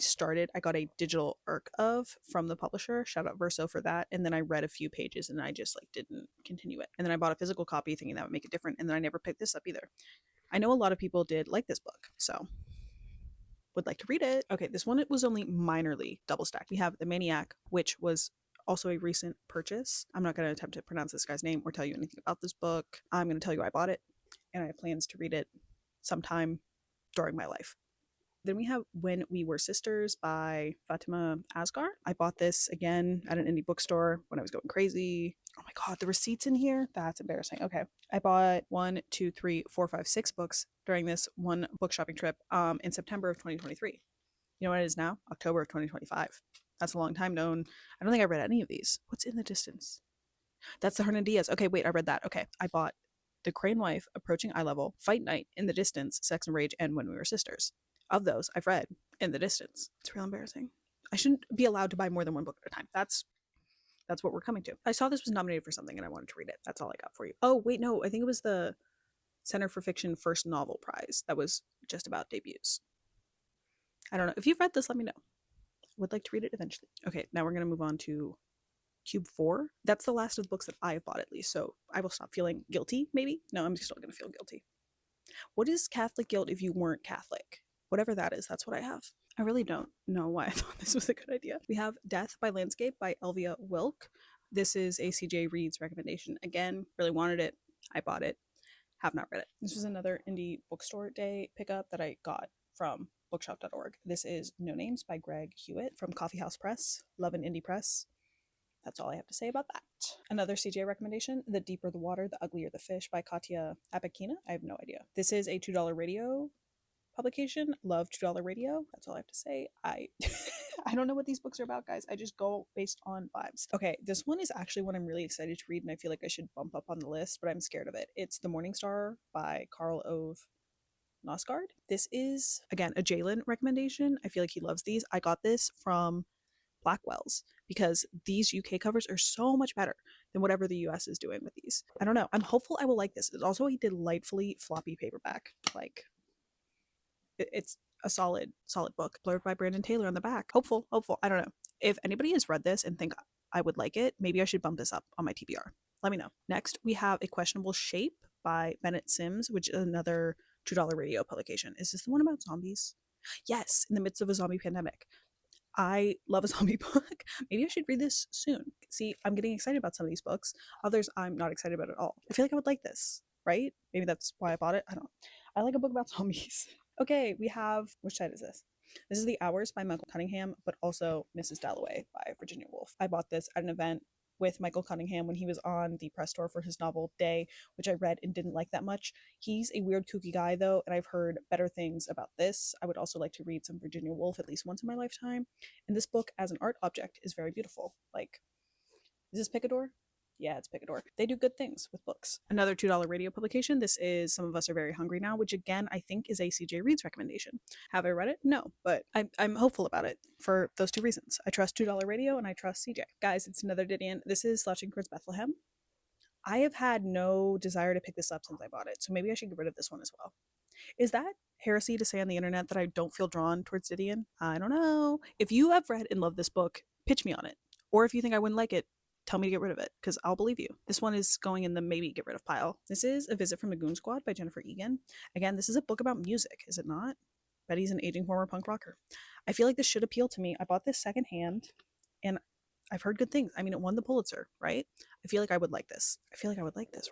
got a digital ARC of from the publisher. Shout out Verso for that. And then I read a few pages and I just like didn't continue it. And then I bought a physical copy thinking that would make it different. And then I never picked this up either. I know a lot of people did like this book, so would like to read it. Okay, this one, it was only minorly double stacked. We have The Maniac, which was also a recent purchase. I'm not going to attempt to pronounce this guy's name or tell you anything about this book. I'm going to tell you I bought it and I have plans to read it sometime during my life. Then we have When We Were Sisters by Fatima Asghar. I bought this again at an indie bookstore when I was going crazy. Oh my God, the receipts in here? That's embarrassing. Okay. I bought 6 books during this one book shopping trip in September of 2023. You know what it is now? October of 2025. That's a long time known. I don't think I read any of these. What's in the distance? That's the Hernandez. Okay, wait, I read that. Okay. I bought The Crane Wife, Approaching Eye Level, Fight Night, In the Distance, Sex and Rage, and When We Were Sisters. Of those, I've read In the Distance. It's real embarrassing. I shouldn't be allowed to buy more than one book at a time. That's what we're coming to. I saw this was nominated for something and I wanted to read it. That's all I got for you. Oh, wait, no. I think it was the Center for Fiction First Novel Prize. That was just about debuts. I don't know. If you've read this, let me know. Would like to read it eventually. Okay, now we're going to move on to Cube 4. That's the last of the books that I've bought, at least. So I will stop feeling guilty, maybe. No, I'm still going to feel guilty. What is Catholic guilt if you weren't Catholic? Whatever that is, that's what I have. I really don't know why I thought this was a good idea. We have Death by Landscape by Elvia Wilk. This is a CJ Reads recommendation. Again, really wanted it. I bought it. Have not read it. This was another indie bookstore day pickup that I got from bookshop.org. This is No Names by Greg Hewitt from Coffee House Press. Love an indie press. That's all I have to say about that. Another CJ recommendation, The Deeper the Water, The Uglier the Fish by Katya Apakina. I have no idea. This is a $2 radio publication. Love $2 radio. That's all I have to say. I don't know what these books are about, guys. I just go based on vibes. Okay, this one is actually one I'm really excited to read and I feel like I should bump up on the list, but I'm scared of it. It's The Morning Star by Carl Ove Nosgard. This is, again, a Jaylen recommendation. I feel like he loves these. I got this from Blackwell's because these UK covers are so much better than whatever the US is doing with these. I don't know. I'm hopeful I will like this. It's also a delightfully floppy paperback. Like, it's a solid book. Blurred by Brandon Taylor on the back. Hopeful. I don't know. If anybody has read this and think I would like it, maybe I should bump this up on my TBR. Let me know. Next, we have A Questionable Shape by Bennett Sims, which is another $2 radio publication. Is this the one about zombies? Yes, in the midst of a zombie pandemic. I love a zombie book. Maybe I should read this soon. See, I'm getting excited about some of these books. Others I'm not excited about at all. I feel like I would like this, right? Maybe that's why I bought it. I don't know. I like a book about zombies. Okay, we have, which side is this? This is The Hours by Michael Cunningham, but also Mrs. Dalloway by Virginia Woolf. I bought this at an event with Michael Cunningham when he was on the press tour for his novel Day, which I read and didn't like that much. He's a weird, kooky guy, though, and I've heard better things about this. I would also like to read some Virginia Woolf at least once in my lifetime. And this book, as an art object, is very beautiful. Like, is this Picador? Yeah, it's Picador. They do good things with books. Another $2 radio publication. This is Some of Us Are Very Hungry Now, which again, I think is a CJ Reads recommendation. Have I read it? No, but I'm hopeful about it for those two reasons. I trust $2 radio and I trust CJ. Guys, it's another Didion. This is Slouching Towards Bethlehem. I have had no desire to pick this up since I bought it, so maybe I should get rid of this one as well. Is that heresy to say on the internet that I don't feel drawn towards Didion? I don't know. If you have read and loved this book, pitch me on it. Or if you think I wouldn't like it, tell me to get rid of it, because I'll believe you. This one is going in the maybe get rid of pile. This is A Visit from the Goon Squad by Jennifer Egan. Again, this is a book about music, is it not? Betty's an aging former punk rocker. I feel like this should appeal to me. I bought this secondhand, and I've heard good things. I mean, it won the Pulitzer, right? I feel like I would like this.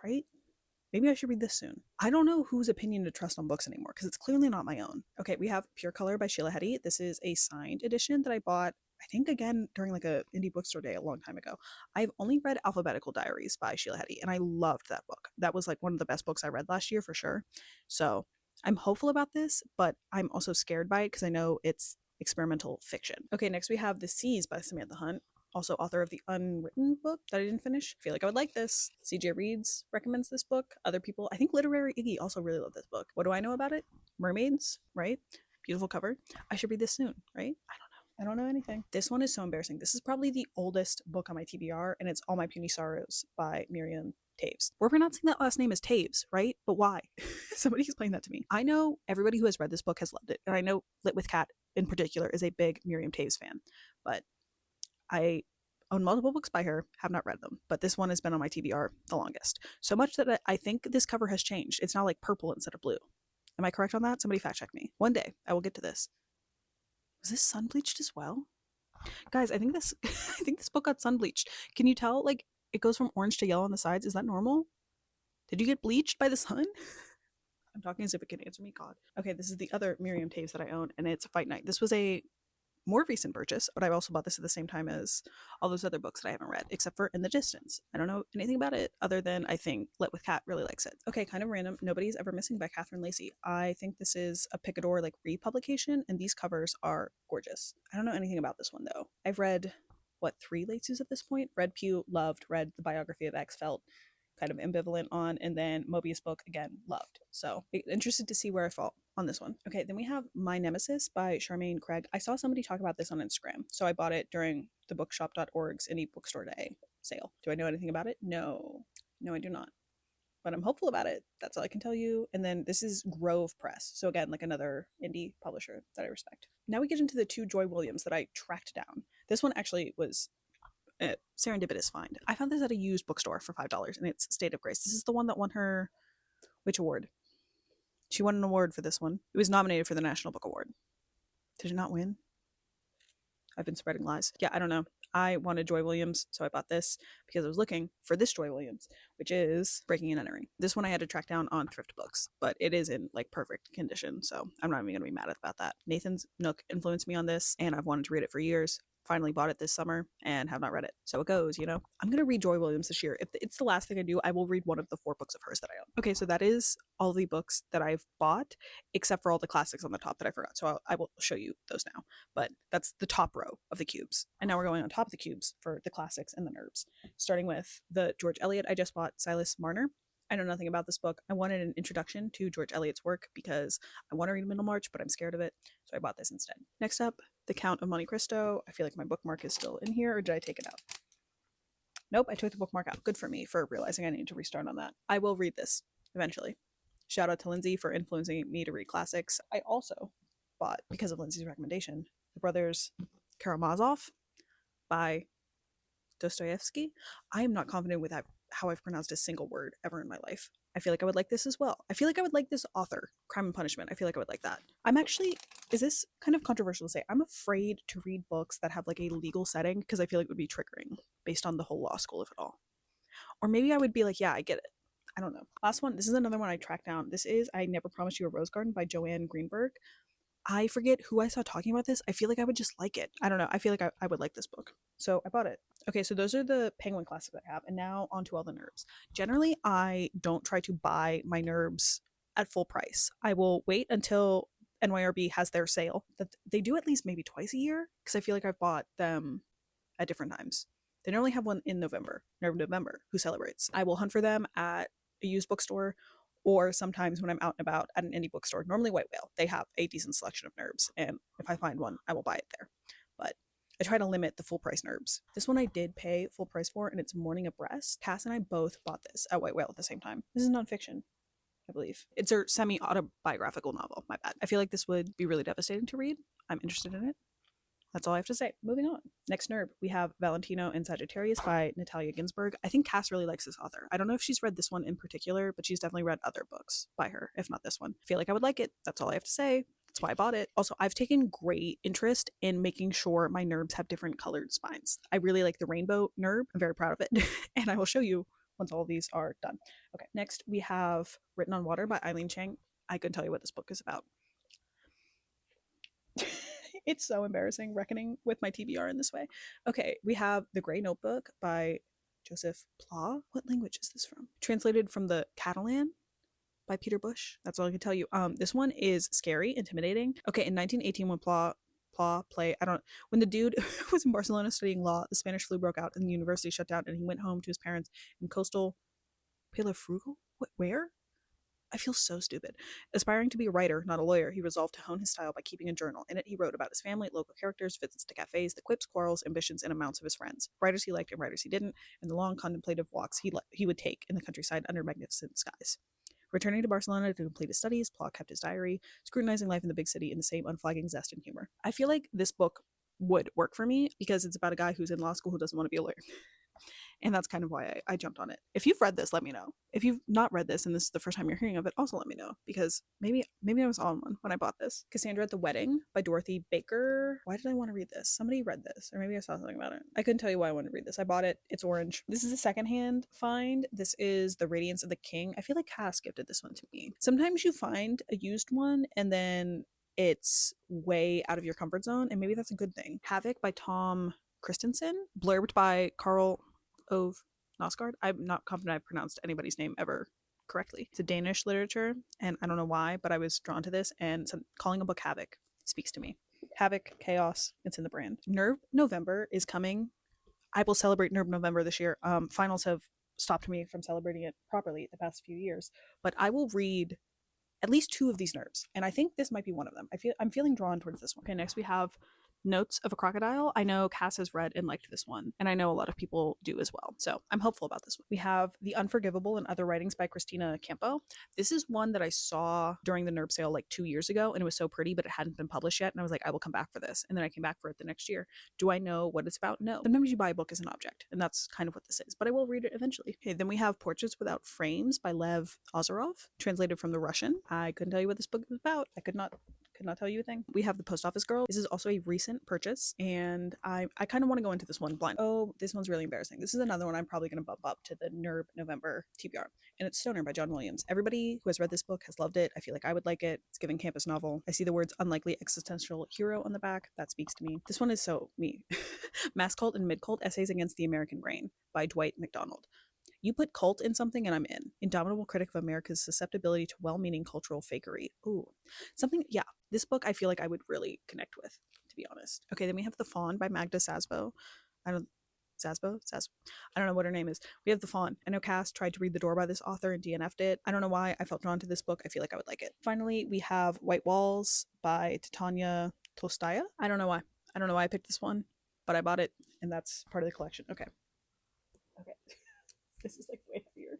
Right? Maybe I should read this soon. I don't know whose opinion to trust on books anymore, because it's clearly not my own. Okay, we have Pure Color by Sheila Heti. This is a signed edition that I bought, I think, again, during like a indie bookstore day a long time ago. I've only read Alphabetical Diaries by Sheila Heti, and I loved that book. That was like one of the best books I read last year for sure. So I'm hopeful about this, but I'm also scared by it because I know it's experimental fiction. Okay, next we have The Seas by Samantha Hunt, also author of the Unwritten book that I didn't finish. I feel like I would like this. CJ Reads recommends this book. Other people, I think Literary Iggy also really love this book. What do I know about it? Mermaids, right? Beautiful cover. I should read this soon, right? I don't know anything. This one is so embarrassing. This is probably the oldest book on my TBR, and it's All My Puny Sorrows by Miriam Taves. We're pronouncing that last name as Taves, right? But why? Somebody explain that to me. I know everybody who has read this book has loved it, and I know Lit with Cat in particular is a big Miriam Taves fan, but I own multiple books by her, have not read them, but this one has been on my TBR the longest. So much that I think this cover has changed. It's now like purple instead of blue. Am I correct on that? Somebody fact check me. One day I will get to this. Was this sun bleached as well? Guys, I think this I think this book got sun bleached. Can you tell like it goes from orange to yellow on the sides? Is that normal? Did you get bleached by the sun? I'm talking as if it can answer me, God. Okay, this is the other Miriam Taves that I own, and it's Fight Night. This was a more recent purchase, but I also bought this at the same time as all those other books that I haven't read, except for In the Distance. I don't know anything about it other than I think Lit with Cat really likes it. Okay, kind of random. Nobody's Ever Missing by Catherine Lacey. I think this is a Picador like republication, and these covers are gorgeous. I don't know anything about this one though. I've read what 3 Lacey's at this point. Read Pew, loved. Read the biography of X, felt kind of ambivalent on, and then Mobius book again, loved. So interested to see where I fall on this one. Okay, then we have My Nemesis by Charmaine Craig. I saw somebody talk about this on Instagram, so I bought it during the bookshop.org's indie bookstore day sale. Do I know anything about it? No, I do not, but I'm hopeful about it. That's all I can tell you. And then this is Grove Press, so again, like another indie publisher that I respect. Now we get into the 2 Joy Williams that I tracked down. This one actually was a serendipitous find. I found this at a used bookstore for $5, and it's State of Grace. This is the one that won her which award? She won an award for this one. It was nominated for the National Book Award. Did it not win? I've been spreading lies. Yeah, I don't know. I wanted Joy Williams, so I bought this because I was looking for this Joy Williams, which is Breaking and Entering. This one I had to track down on thrift books, but it is in like perfect condition, so I'm not even going to be mad about that. Nathan's Nook influenced me on this, and I've wanted to read it for years. Finally bought it this summer and have not read it. So it goes, you know. I'm going to read Joy Williams this year. If it's the last thing I do, I will read one of the 4 books of hers that I own. Okay, so that is all the books that I've bought, except for all the classics on the top that I forgot. So I will show you those now. But that's the top row of the cubes. And now we're going on top of the cubes for the classics and the NURBS. Starting with the George Eliot. I just bought Silas Marner. I know nothing about this book. I wanted an introduction to George Eliot's work because I want to read Middlemarch, but I'm scared of it, so I bought this instead. Next up, The Count of Monte Cristo. I feel like my bookmark is still in here, or did I take it out? Nope, I took the bookmark out. Good for me for realizing I need to restart on that. I will read this eventually. Shout out to Lindsay for influencing me to read classics. I also bought, because of Lindsay's recommendation, The Brothers Karamazov by Dostoevsky. I am not confident with how I've pronounced a single word ever in my life. I feel like I would like this as well. I feel like I would like this author, Crime and Punishment. I feel like I would like that. I'm actually, is this kind of controversial to say? I'm afraid to read books that have like a legal setting because I feel like it would be triggering based on the whole law school of it all. Or maybe I would be like, yeah, I get it. I don't know. Last one. This is another one I tracked down. This is I Never Promised You a Rose Garden by Joanne Greenberg. I forget who I saw talking about this. I feel like I would just like it. I don't know. I feel like I would like this book. So I bought it. Okay, so those are the Penguin classics I have. And now on to all the NURBS. Generally, I don't try to buy my NURBS at full price. I will wait until NYRB has their sale. That they do at least maybe twice a year because I feel like I've bought them at different times. They normally have one in November, November, who celebrates. I will hunt for them at a used bookstore or sometimes when I'm out and about at an indie bookstore, normally White Whale. They have a decent selection of NURBS, and if I find one, I will buy it there. But I try to limit the full price NURBS. This one I did pay full price for, and it's Morning Abreast. Cass and I both bought this at White Whale at the same time. This is nonfiction, I believe. It's a semi-autobiographical novel, my bad. I feel like this would be really devastating to read. I'm interested in it. That's all I have to say. Moving on. Next NURB, we have Valentino and Sagittarius by Natalia Ginsburg. I think Cass really likes this author. I don't know if she's read this one in particular, but she's definitely read other books by her, if not this one. I feel like I would like it. That's all I have to say. That's why I bought it. Also, I've taken great interest in making sure my NURBs have different colored spines. I really like the rainbow NURB. I'm very proud of it. And I will show you once all of these are done. Okay, next we have Written on Water by Eileen Chang. I couldn't tell you what this book is about. It's so embarrassing reckoning with my TBR in this way. Okay, we have The Grey Notebook by Joseph Pla. What language is this from? Translated from the Catalan by Peter Bush. That's all I can tell you. This one is scary, intimidating. Okay, in 1918, when Pla law play. I don't. When the dude was in Barcelona studying law, the Spanish flu broke out and the university shut down, and he went home to his parents in coastal Palafrugell. What? Where? I feel so stupid. Aspiring to be a writer, not a lawyer, he resolved to hone his style by keeping a journal. In it, he wrote about his family, local characters, visits to cafes, the quips, quarrels, ambitions, and amounts of his friends, writers he liked and writers he didn't, and the long contemplative walks he would take in the countryside under magnificent skies. Returning to Barcelona to complete his studies, Plot kept his diary, scrutinizing life in the big city in the same unflagging zest and humor. I feel like this book would work for me because it's about a guy who's in law school who doesn't want to be a lawyer. And that's kind of why I jumped on it. If you've read this, let me know. If you've not read this and this is the first time you're hearing of it, also let me know, because maybe I was on one when I bought this. Cassandra at the Wedding by Dorothy Baker. Why did I want to read this? Somebody read this, or maybe I saw something about it. I couldn't tell you why I wanted to read this. I bought it. It's orange. This is a secondhand find. This is The Radiance of the King. I feel like Cass gifted this one to me. Sometimes you find a used one and then it's way out of your comfort zone, and maybe that's a good thing. Havoc by Tom Christensen. Blurbed by Carl Ove Nosgard. I'm not confident I've pronounced anybody's name ever correctly. It's a Danish literature, and I don't know why, but I was drawn to this, and calling a book Havoc speaks to me. Havoc, chaos, it's in the brand. Nerve November is coming. I will celebrate Nerve November this year. Finals have stopped me from celebrating it properly the past few years, but I will read at least 2 of these Nerves, and I think this might be one of them. I'm feeling drawn towards this one. Okay, next we have Notes of a Crocodile. I know Cass has read and liked this one, and I know a lot of people do as well, so I'm hopeful about this one. We have The Unforgivable and Other Writings by Christina Campo. This is one that I saw during the NERB sale like 2 years ago, and it was so pretty, but it hadn't been published yet, and I was like, I will come back for this, and then I came back for it the next year. Do I know what it's about? No. Sometimes you buy a book as an object, and that's kind of what this is, but I will read it eventually. Okay, then we have Portraits Without Frames by Lev Ozerov, translated from the Russian. I couldn't tell you what this book was about. I could not tell you a thing. We have The Post Office Girl. This is also a recent purchase, and I kind of want to go into this one blind. Oh, this one's really embarrassing. This is another one I'm probably going to bump up to the NERB November TBR, and it's Stoner by John Williams. Everybody who has read this book has loved it. I feel like I would like it. It's giving campus novel. I see the words unlikely existential hero on the back. That speaks to me. This one is so me. Mass Cult and Mid Cult Essays Against the American Brain by Dwight McDonald. You put cult in something and I'm in. Indomitable critic of America's susceptibility to well-meaning cultural fakery. Ooh, something, yeah. This book I feel like I would really connect with, to be honest. Okay, then we have The Fawn by Magda Sasbo. Sasbo? I don't know what her name is. We have The Fawn. I know Cass tried to read The Door by this author and DNF'd it. I don't know why. I felt drawn to this book. I feel like I would like it. Finally, we have White Walls by Titania Tolstaya. I don't know why. I picked this one, but I bought it, and that's part of the collection. Okay. This is like way heavier.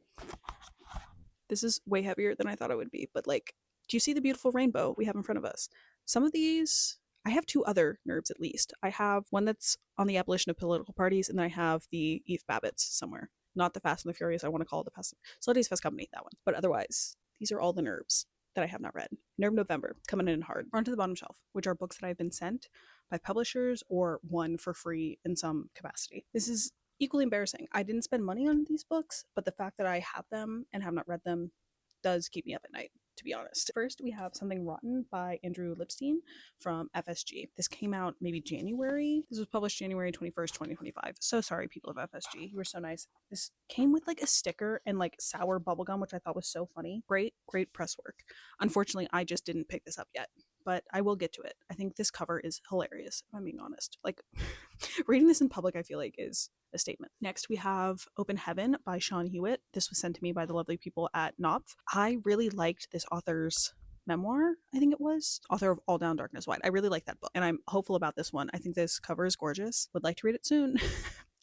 This is way heavier than I thought it would be, but like, do you see the beautiful rainbow we have in front of us? Some of these, I have 2 other NERBs at least. I have one that's on the abolition of political parties, and then I have the Eve Babbitts somewhere. Not the Fast and the Furious, I want to call it the Fast Celebrities Fast Company, that one. But otherwise, these are all the NERBs that I have not read. NERB November, coming in hard. Onto the bottom shelf, which are books that I've been sent by publishers or won for free in some capacity. This is equally embarrassing. I didn't spend money on these books, but the fact that I have them and have not read them does keep me up at night, to be honest. First, we have Something Rotten by Andrew Lipstein from FSG. This came out maybe January. This was published January 21st, 2025. So sorry, people of FSG. You were so nice. This came with like a sticker and like sour bubblegum, which I thought was so funny. Great press work. Unfortunately, I just didn't pick this up yet, but I will get to it. I think this cover is hilarious, if I'm being honest. Like, reading this in public, I feel like, is a statement. Next, we have Open Heaven by Sean Hewitt. This was sent to me by the lovely people at Knopf. I really liked this author's memoir, I think it was, author of All Down Darkness White. I really like that book, and I'm hopeful about this one. I think this cover is gorgeous. Would like to read it soon.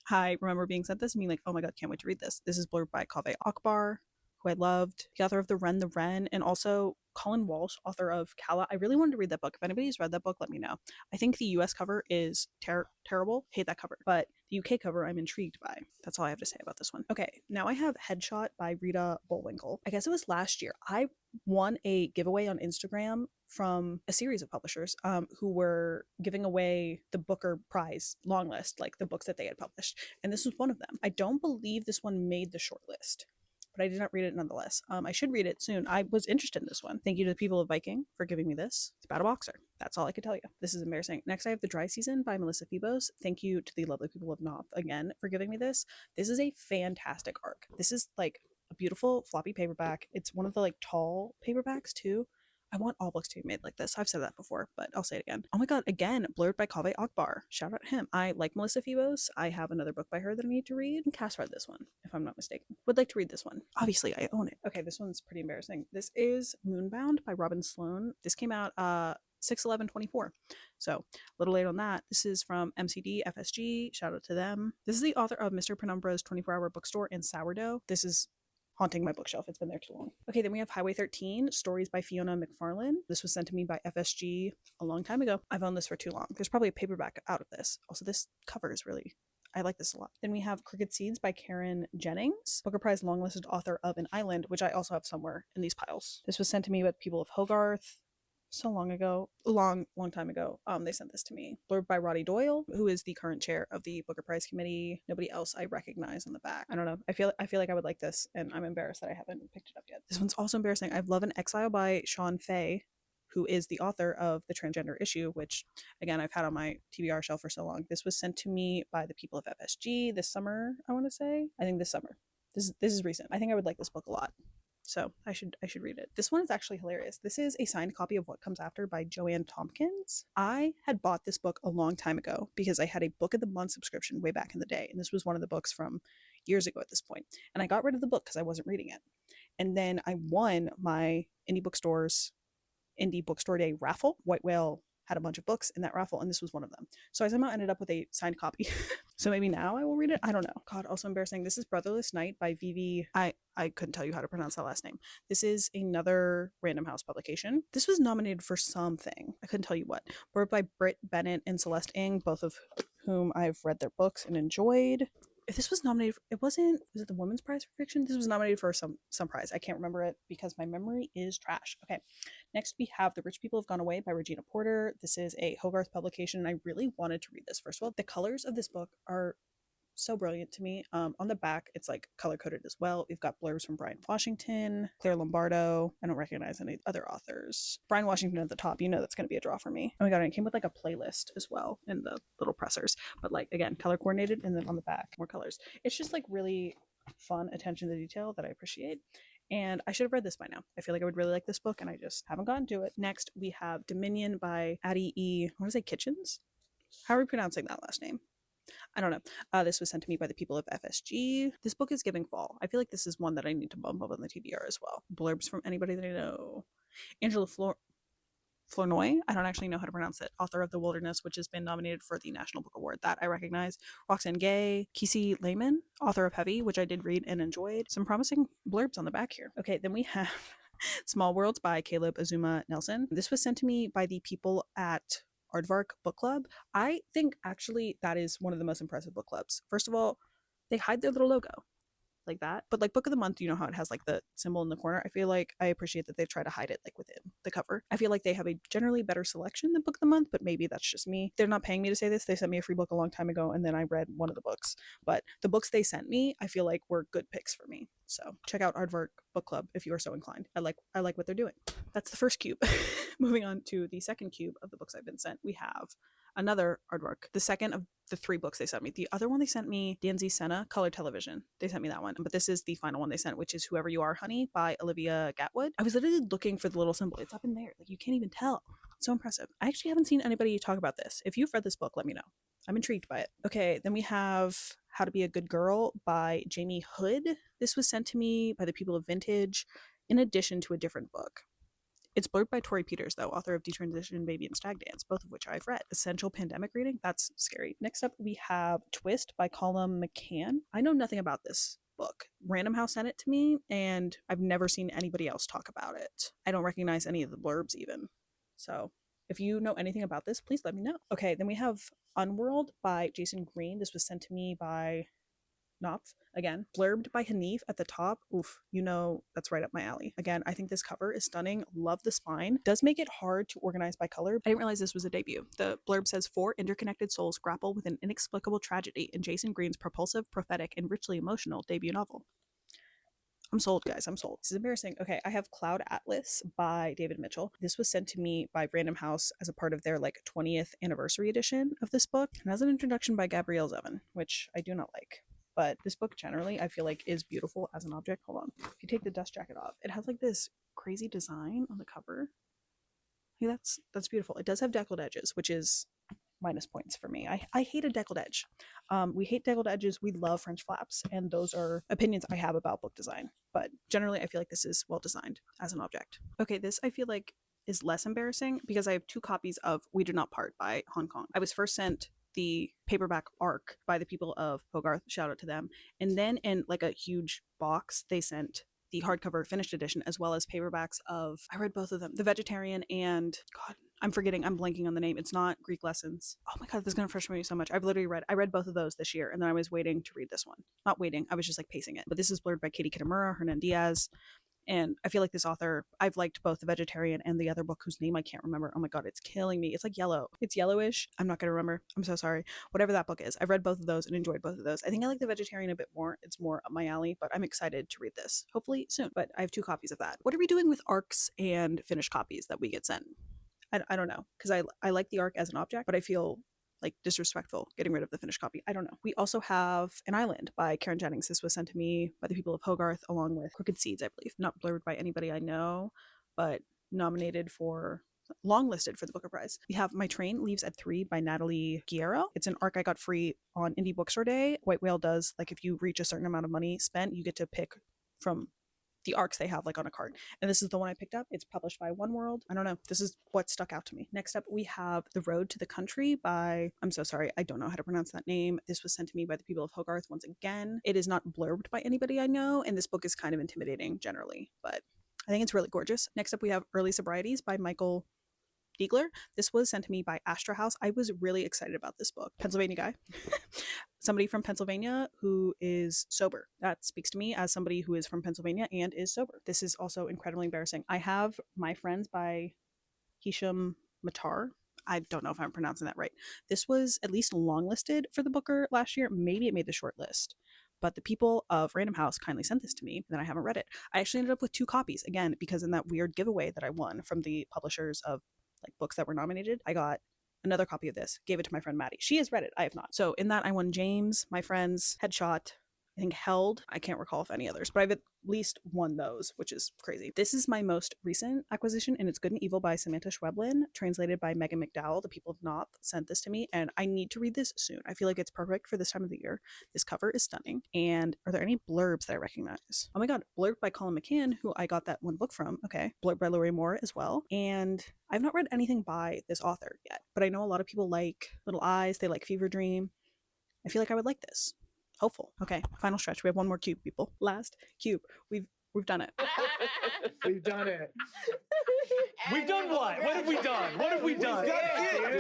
I remember being sent this and being like, oh my god, can't wait to read this. This is blurred by Kaveh Akbar, who I loved, the author of The Wren, and also Colin Walsh, author of Kala. I really wanted to read that book. If anybody's read that book, let me know. I think the US cover is terrible. Hate that cover. But the UK cover I'm intrigued by. That's all I have to say about this one. Okay, now I have Headshot by Rita Bullwinkle. I guess it was last year. I won a giveaway on Instagram from a series of publishers who were giving away the Booker Prize long list, like the books that they had published. And this was one of them. I don't believe this one made the short list, but I did not read it nonetheless. I should read it soon. I was interested in this one. Thank you to the people of Viking for giving me this. It's about a boxer. That's all I could tell you. This is embarrassing. Next, I have The Dry Season by Melissa Phoebos. Thank you to the lovely people of Knopf again for giving me this. This is a fantastic arc. This is like a beautiful floppy paperback. It's one of the like tall paperbacks too. I want all books to be made like this. I've said that before, but I'll say it again. Oh my god, again, blurred by Kaveh Akbar. Shout out to him. I like Melissa Febos. I have another book by her that I need to read. And Cass read this one, if I'm not mistaken. Would like to read this one. Obviously, I own it. Okay, this one's pretty embarrassing. This is Moonbound by Robin Sloan. This came out 6/11/24. So a little late on that. This is from MCD FSG. Shout out to them. This is the author of Mr. Penumbra's 24-Hour Bookstore and Sourdough. This is haunting my bookshelf. It's been there too long. Okay, then we have Highway 13, Stories by Fiona McFarlane. This was sent to me by FSG a long time ago. I've owned this for too long. There's probably a paperback out of this. Also, this cover is really, I like this a lot. Then we have Crooked Seeds by Karen Jennings, Booker Prize longlisted author of An Island, which I also have somewhere in these piles. This was sent to me by the people of Hogarth so long ago, a long time ago. They sent this to me. Blurb by Roddy Doyle, who is the current chair of the Booker Prize committee. Nobody else I recognize on the back. I don't know. I feel like I would like this, and I'm embarrassed that I haven't picked it up yet. This one's also embarrassing. I have Love and Exile by Sean Fay, who is the author of the transgender issue, which again I've had on my TBR shelf for so long. This was sent to me by the people of FSG this summer. I want to say. I think this summer. This is recent. I think I would like this book a lot. So I should read it. This one is actually hilarious. This is a signed copy of What Comes After by Joanne Tompkins. I had bought this book a long time ago because I had a book of the month subscription way back in the day. And this was one of the books from years ago at this point. And I got rid of the book because I wasn't reading it. And then I won my Indie Bookstore Day raffle. White Whale had a bunch of books in that raffle, and this was one of them. So I somehow ended up with a signed copy. So maybe now I will read it. I don't know. God, also embarrassing. This is Brotherless Night by Vivi. I couldn't tell you how to pronounce that last name. This is another Random House publication. This was nominated for something. I couldn't tell you what. Wrote by Britt Bennett and Celeste Ng, both of whom I've read their books and enjoyed. If this was nominated, was it the Women's Prize for Fiction? This was nominated for some prize. I can't remember it because my memory is trash. Okay, next we have The Rich People Have Gone Away by Regina Porter. This is a Hogarth publication, and I really wanted to read this. First of all, the colors of this book are so brilliant to me. On the back, it's like color coded as well. We've got blurbs from Brian Washington, Claire Lombardo. I don't recognize any other authors. Brian Washington at the top, you know that's going to be a draw for me. Oh my god, and it came with like a playlist as well in the little pressers. But like, again, color coordinated, and then on the back, more colors. It's just like really fun attention to detail that I appreciate. And I should have read this by now. I feel like I would really like this book, and I just haven't gotten to it. Next, we have Dominion by Addie E. What is it, Kitchens? How are we pronouncing that last name? I don't know. This was sent to me by the people of FSG. This book is giving fall. I feel like this is one that I need to bump up on the TBR as well. Blurbs from anybody that I know. Angela Flournoy, I don't actually know how to pronounce it. Author of The Wilderness, which has been nominated for the National Book Award. That I recognize. Roxanne Gay. Kesey Lehman, author of Heavy, which I did read and enjoyed. Some promising blurbs on the back here. Okay, then we have Small Worlds by Caleb Azuma Nelson. This was sent to me by the people at Aardvark Book Club. I think actually that is one of the most impressive book clubs. First of all, they hide their little logo like that, but like Book of the Month, you know how it has like the symbol in the corner. I feel like I appreciate that they try to hide it like within the cover. I feel like they have a generally better selection than Book of the Month, but maybe that's just me. They're not paying me to say this. They sent me a free book a long time ago, and then I read one of the books, but the books they sent me I feel like were good picks for me. So check out Aardvark Book Club if you are so inclined. I like what they're doing. That's the first cube. Moving on to the second cube of the books I've been sent, we have another Aardvark, the second of the 3 books they sent me. The other one they sent me, Danzy Senna, Color Television. They sent me that one, but this is the final one they sent, which is Whoever You Are, Honey by Olivia Gatwood. I was literally looking for the little symbol. It's up in there. Like, you can't even tell. It's so impressive. I actually haven't seen anybody talk about this. If you've read this book, let me know. I'm intrigued by it. Okay, then we have How to Be a Good Girl by Jamie Hood. This was sent to me by the people of Vintage in addition to a different book. It's blurred by Tori Peters, though, author of Detransition, Baby, and Stag Dance, both of which I've read. Essential pandemic reading? That's scary. Next up, we have Twist by Colum McCann. I know nothing about this book. Random House sent it to me, and I've never seen anybody else talk about it. I don't recognize any of the blurbs even. So if you know anything about this, please let me know. Okay, then we have Unworld by Jason Green. This was sent to me by Knopf. Again, blurbed by Hanif at the top. Oof, you know that's right up my alley. Again, I think this cover is stunning. Love the spine. Does make it hard to organize by color. I didn't realize this was a debut. The blurb says 4 interconnected souls grapple with an inexplicable tragedy in Jason Green's propulsive, prophetic, and richly emotional debut novel. I'm sold, guys. I'm sold. This is embarrassing. Okay, I have Cloud Atlas by David Mitchell. This was sent to me by Random House as a part of their 20th anniversary edition of this book. And has an introduction by Gabrielle Zevin, which I do not like. But this book generally, I feel like, is beautiful as an object. Hold on. If you take the dust jacket off, it has this crazy design on the cover. Hey, that's beautiful. It does have deckled edges, which is minus points for me. I hate a deckled edge. We hate deckled edges. We love French flaps, and those are opinions I have about book design. But generally, I feel like this is well designed as an object. Okay, this I feel like is less embarrassing because I have 2 copies of We Do Not Part by Hong Kong. I was first sent the paperback arc by the people of Hogarth, shout out to them, and then in like a huge box they sent the hardcover finished edition as well as paperbacks of, I read both of them, The Vegetarian and, God, I'm blanking on the name. It's not Greek Lessons. Oh my God, this is going to frustrate me so much. I read both of those this year, and then I was waiting to read this one. Not waiting, I was just like pacing it. But this is blurred by Katie Kitamura, Hernan Diaz, and I feel like this author, I've liked both The Vegetarian and the other book whose name I can't remember. Oh my God, it's killing me. It's like yellow. It's yellowish. I'm not going to remember. I'm so sorry. Whatever that book is. I've read both of those and enjoyed both of those. I think I like The Vegetarian a bit more. It's more up my alley, but I'm excited to read this. Hopefully soon. But I have 2 copies of that. What are we doing with arcs and finished copies that we get sent? I don't know. Because I like the arc as an object, but I feel like disrespectful getting rid of the finished copy. I don't know. We also have An Island by Karen Jennings. This was sent to me by the people of Hogarth along with Crooked Seeds, I believe. Not blurred by anybody I know, but nominated for, longlisted for the Booker Prize. We have My Train Leaves at 3 by Natalie Guerrero. It's an arc I got free on Indie Bookstore Day. White Whale does, like, if you reach a certain amount of money spent, you get to pick from the arcs they have like on a card, and this is the one I picked up. It's published by One World. I don't know, this is what stuck out to me. Next up we have The Road to the Country by, I'm so sorry, I don't know how to pronounce that name. This was sent to me by the people of Hogarth once again. It is not blurbed by anybody I know, and this book is kind of intimidating generally, but I think it's really gorgeous. Next up we have Early Sobrieties by Michael Diegler. This was sent to me by Astra House. I was really excited about this book. Pennsylvania guy. Somebody from Pennsylvania who is sober. That speaks to me as somebody who is from Pennsylvania and is sober. This is also incredibly embarrassing. I have My Friends by Hisham Matar. I don't know if I'm pronouncing that right. This was at least longlisted for the Booker last year. Maybe it made the short list. But the people of Random House kindly sent this to me, and then I haven't read it. I actually ended up with 2 copies, again, because in that weird giveaway that I won from the publishers of like books that were nominated, I got another copy of this, gave it to my friend Maddie. She has read it, I have not. So in that I won James, My Friends, Headshot, I think Held. I can't recall if any others, but I've at least won those, which is crazy. This is my most recent acquisition, and it's Good and Evil by Samantha Schweblin, translated by Megan McDowell. The people of Knopf sent this to me, and I need to read this soon. I feel like it's perfect for this time of the year. This cover is stunning. And are there any blurbs that I recognize? Oh my God, blurb by Colin McCann, who I got that one book from. Okay, blurb by Lori Moore as well. And I've not read anything by this author yet, but I know a lot of people like Little Eyes. They like Fever Dream. I feel like I would like this. Hopeful. Okay, final stretch. We have one more cube, people. Last cube. We've done it. We've done it. We've done what? What have we done? What have we done? We've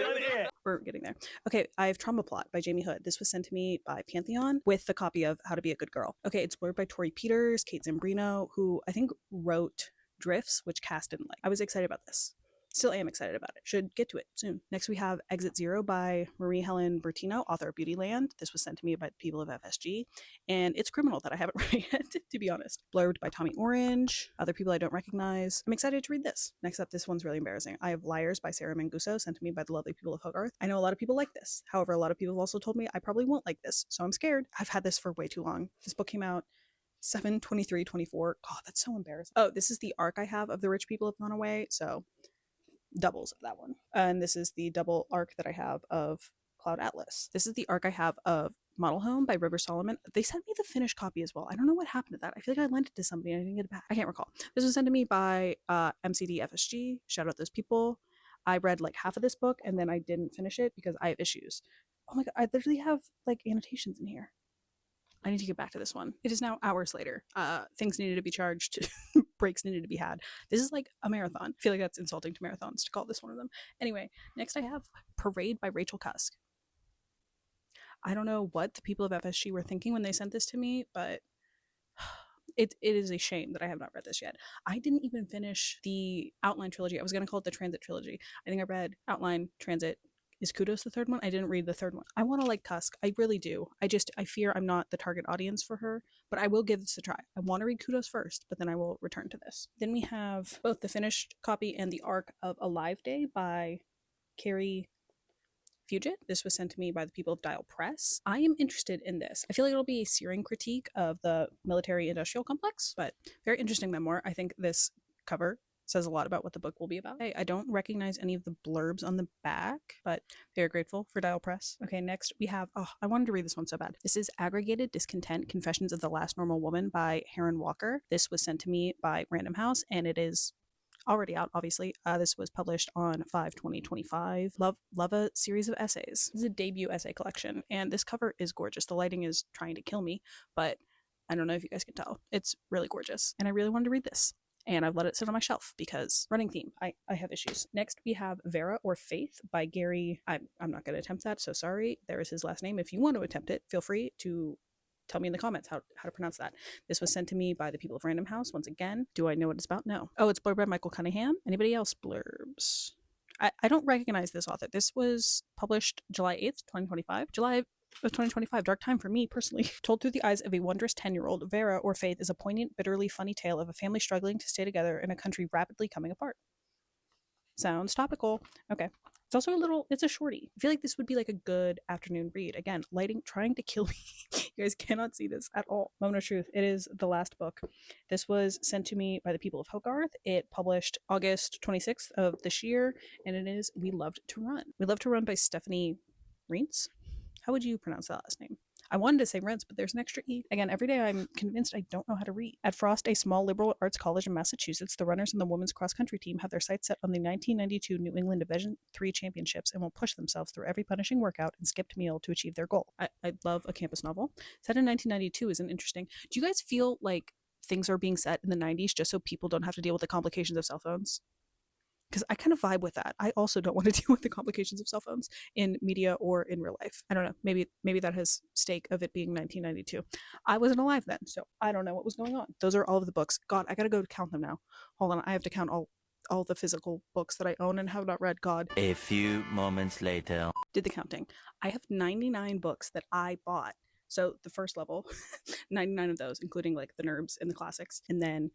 done it. We're getting there. Okay, I have Trauma Plot by Jamie Hood. This was sent to me by Pantheon with the copy of How to Be a Good Girl. Okay, it's blurred by Tori Peters, Kate Zambrino, who I think wrote Drifts, which Cass didn't like. I was excited about this. Still am excited about it. Should get to it soon. Next we have Exit Zero by Marie Helen Bertino, author of Beautyland. This was sent to me by the people of FSG, and it's criminal that I haven't read yet, to be honest. Blurbed by Tommy Orange, other people I don't recognize. I'm excited to read this. Next up, this one's really embarrassing. I have Liars by Sarah Manguso, sent to me by the lovely people of Hogarth. I know a lot of people like this. However, a lot of people have also told me I probably won't like this, so I'm scared. I've had this for way too long. This book came out 7/23/24. God, that's so embarrassing. Oh, this is the arc I have of The Rich People Have Gone Away, so doubles of that one. And this is the double arc that I have of Cloud Atlas. This is the arc I have of Model Home by River Solomon. They sent me the finished copy as well. I don't know what happened to that. I feel like I lent it to somebody and I didn't get it back. I can't recall. This was sent to me by MCD FSG. Shout out those people. I read like half of this book and then I didn't finish it because I have issues. Oh my God, I literally have like annotations in here. I need to get back to this one. It is now hours later. Things needed to be charged. Breaks needed to be had. This is like a marathon. I feel like that's insulting to marathons to call this one of them. Anyway, next I have Parade by Rachel Cusk. I don't know what the people of FSG were thinking when they sent this to me, but it is a shame that I have not read this yet. I didn't even finish the Outline trilogy. I was going to call it the Transit trilogy. I think I read Outline, Transit. Is Kudos the third one? I didn't read the third one. I want to like Cusk. I really do. I fear I'm not the target audience for her, but I will give this a try. I want to read Kudos first, but then I will return to this. Then we have both the finished copy and the arc of Alive Day by Carrie Fugit. This was sent to me by the people of Dial Press. I am interested in this. I feel like it'll be a searing critique of the military industrial complex, but very interesting memoir. I think this cover says a lot about what the book will be about. I don't recognize any of the blurbs on the back, but very grateful for Dial Press. Okay, next we have, oh, I wanted to read this one so bad. This is Aggregated Discontent, Confessions of the Last Normal Woman by Heron Walker. This was sent to me by Random House, and it is already out, obviously. This was published on 5/20/25. Love a series of essays. This is a debut essay collection, and this cover is gorgeous. The lighting is trying to kill me, but I don't know if you guys can tell. It's really gorgeous, and I really wanted to read this. And I've let it sit on my shelf because running theme, I have issues. Next, we have Vera or Faith by Gary. I'm not going to attempt that, so sorry. There is his last name. If you want to attempt it, feel free to tell me in the comments how to pronounce that. This was sent to me by the people of Random House. Once again, do I know what it's about? No. Oh, it's blurb by Michael Cunningham. Anybody else blurbs? I don't recognize this author. This was published July 8th, 2025. July of 2025, dark time for me personally. Told through the eyes of a wondrous 10-year-old, Vera or Faith is a poignant, bitterly funny tale of a family struggling to stay together in a country rapidly coming apart. Sounds topical. Okay. It's also it's a shorty. I feel like this would be like a good afternoon read. Again, lighting trying to kill me. You guys cannot see this at all. Moment of truth. It is the last book. This was sent to me by the people of Hogarth. It published August 26th of this year, and it is We Loved to Run. We Loved to Run by Stephanie Reintz. How would you pronounce that last name? I wanted to say Rents, but there's an extra E. Again, every day I'm convinced I don't know how to read. At Frost, a small liberal arts college in Massachusetts, the runners in the women's cross-country team have their sights set on the 1992 New England Division III championships and will push themselves through every punishing workout and skipped meal to achieve their goal. I love a campus novel. Set in 1992 isn't interesting. Do you guys feel like things are being set in the 90s just so people don't have to deal with the complications of cell phones? Because I kind of vibe with that. I also don't want to deal with the complications of cell phones in media or in real life. I don't know. Maybe that has stake of it being 1992. I wasn't alive then, so I don't know what was going on. Those are all of the books. God, I gotta go count them now. Hold on, I have to count all the physical books that I own and have not read. God. A few moments later. Did the counting. I have 99 books that I bought. So the first level, 99 of those, including like the NURBS and the classics, and then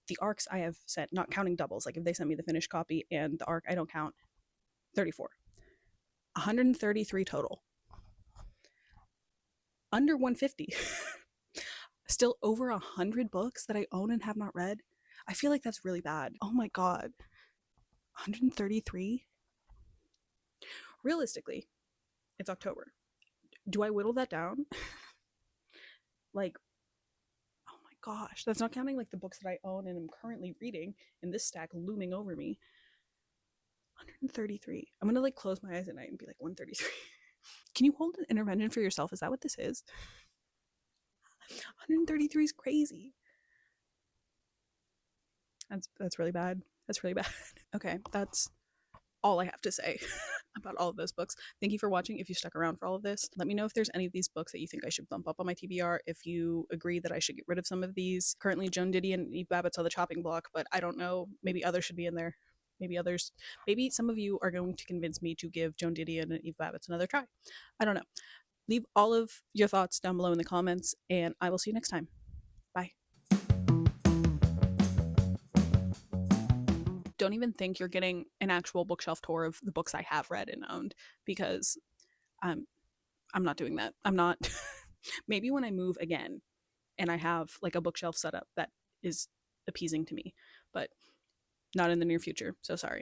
the ARCs I have sent, not counting doubles, like if they sent me the finished copy and the ARC I don't count, 34. 133 total. Under 150. Still over 100 books that I own and have not read. I feel like that's really bad. Oh my God. 133? Realistically, it's October. Do I whittle that down? Like, gosh, that's not counting like the books that I own and am currently reading in this stack looming over me. 133. I'm gonna like close my eyes at night and be like 133. Can you hold an intervention for yourself? Is that what this is? 133 is crazy. That's really bad. That's really bad. Okay, that's all I have to say about all of those books. Thank you for watching. If you stuck around for all of this, let me know if there's any of these books that you think I should bump up on my TBR. If you agree that I should get rid of some of these. Currently, Joan Didion and Eve Babbitt's on the chopping block, but I don't know. Maybe others should be in there. Maybe some of you are going to convince me to give Joan Didion and Eve Babbitt's another try. I don't know. Leave all of your thoughts down below in the comments, and I will see you next time. Bye. Don't even think you're getting an actual bookshelf tour of the books I have read and owned, because I'm not doing that. I'm not. Maybe when I move again and I have like a bookshelf set up that is appeasing to me, but not in the near future. So sorry.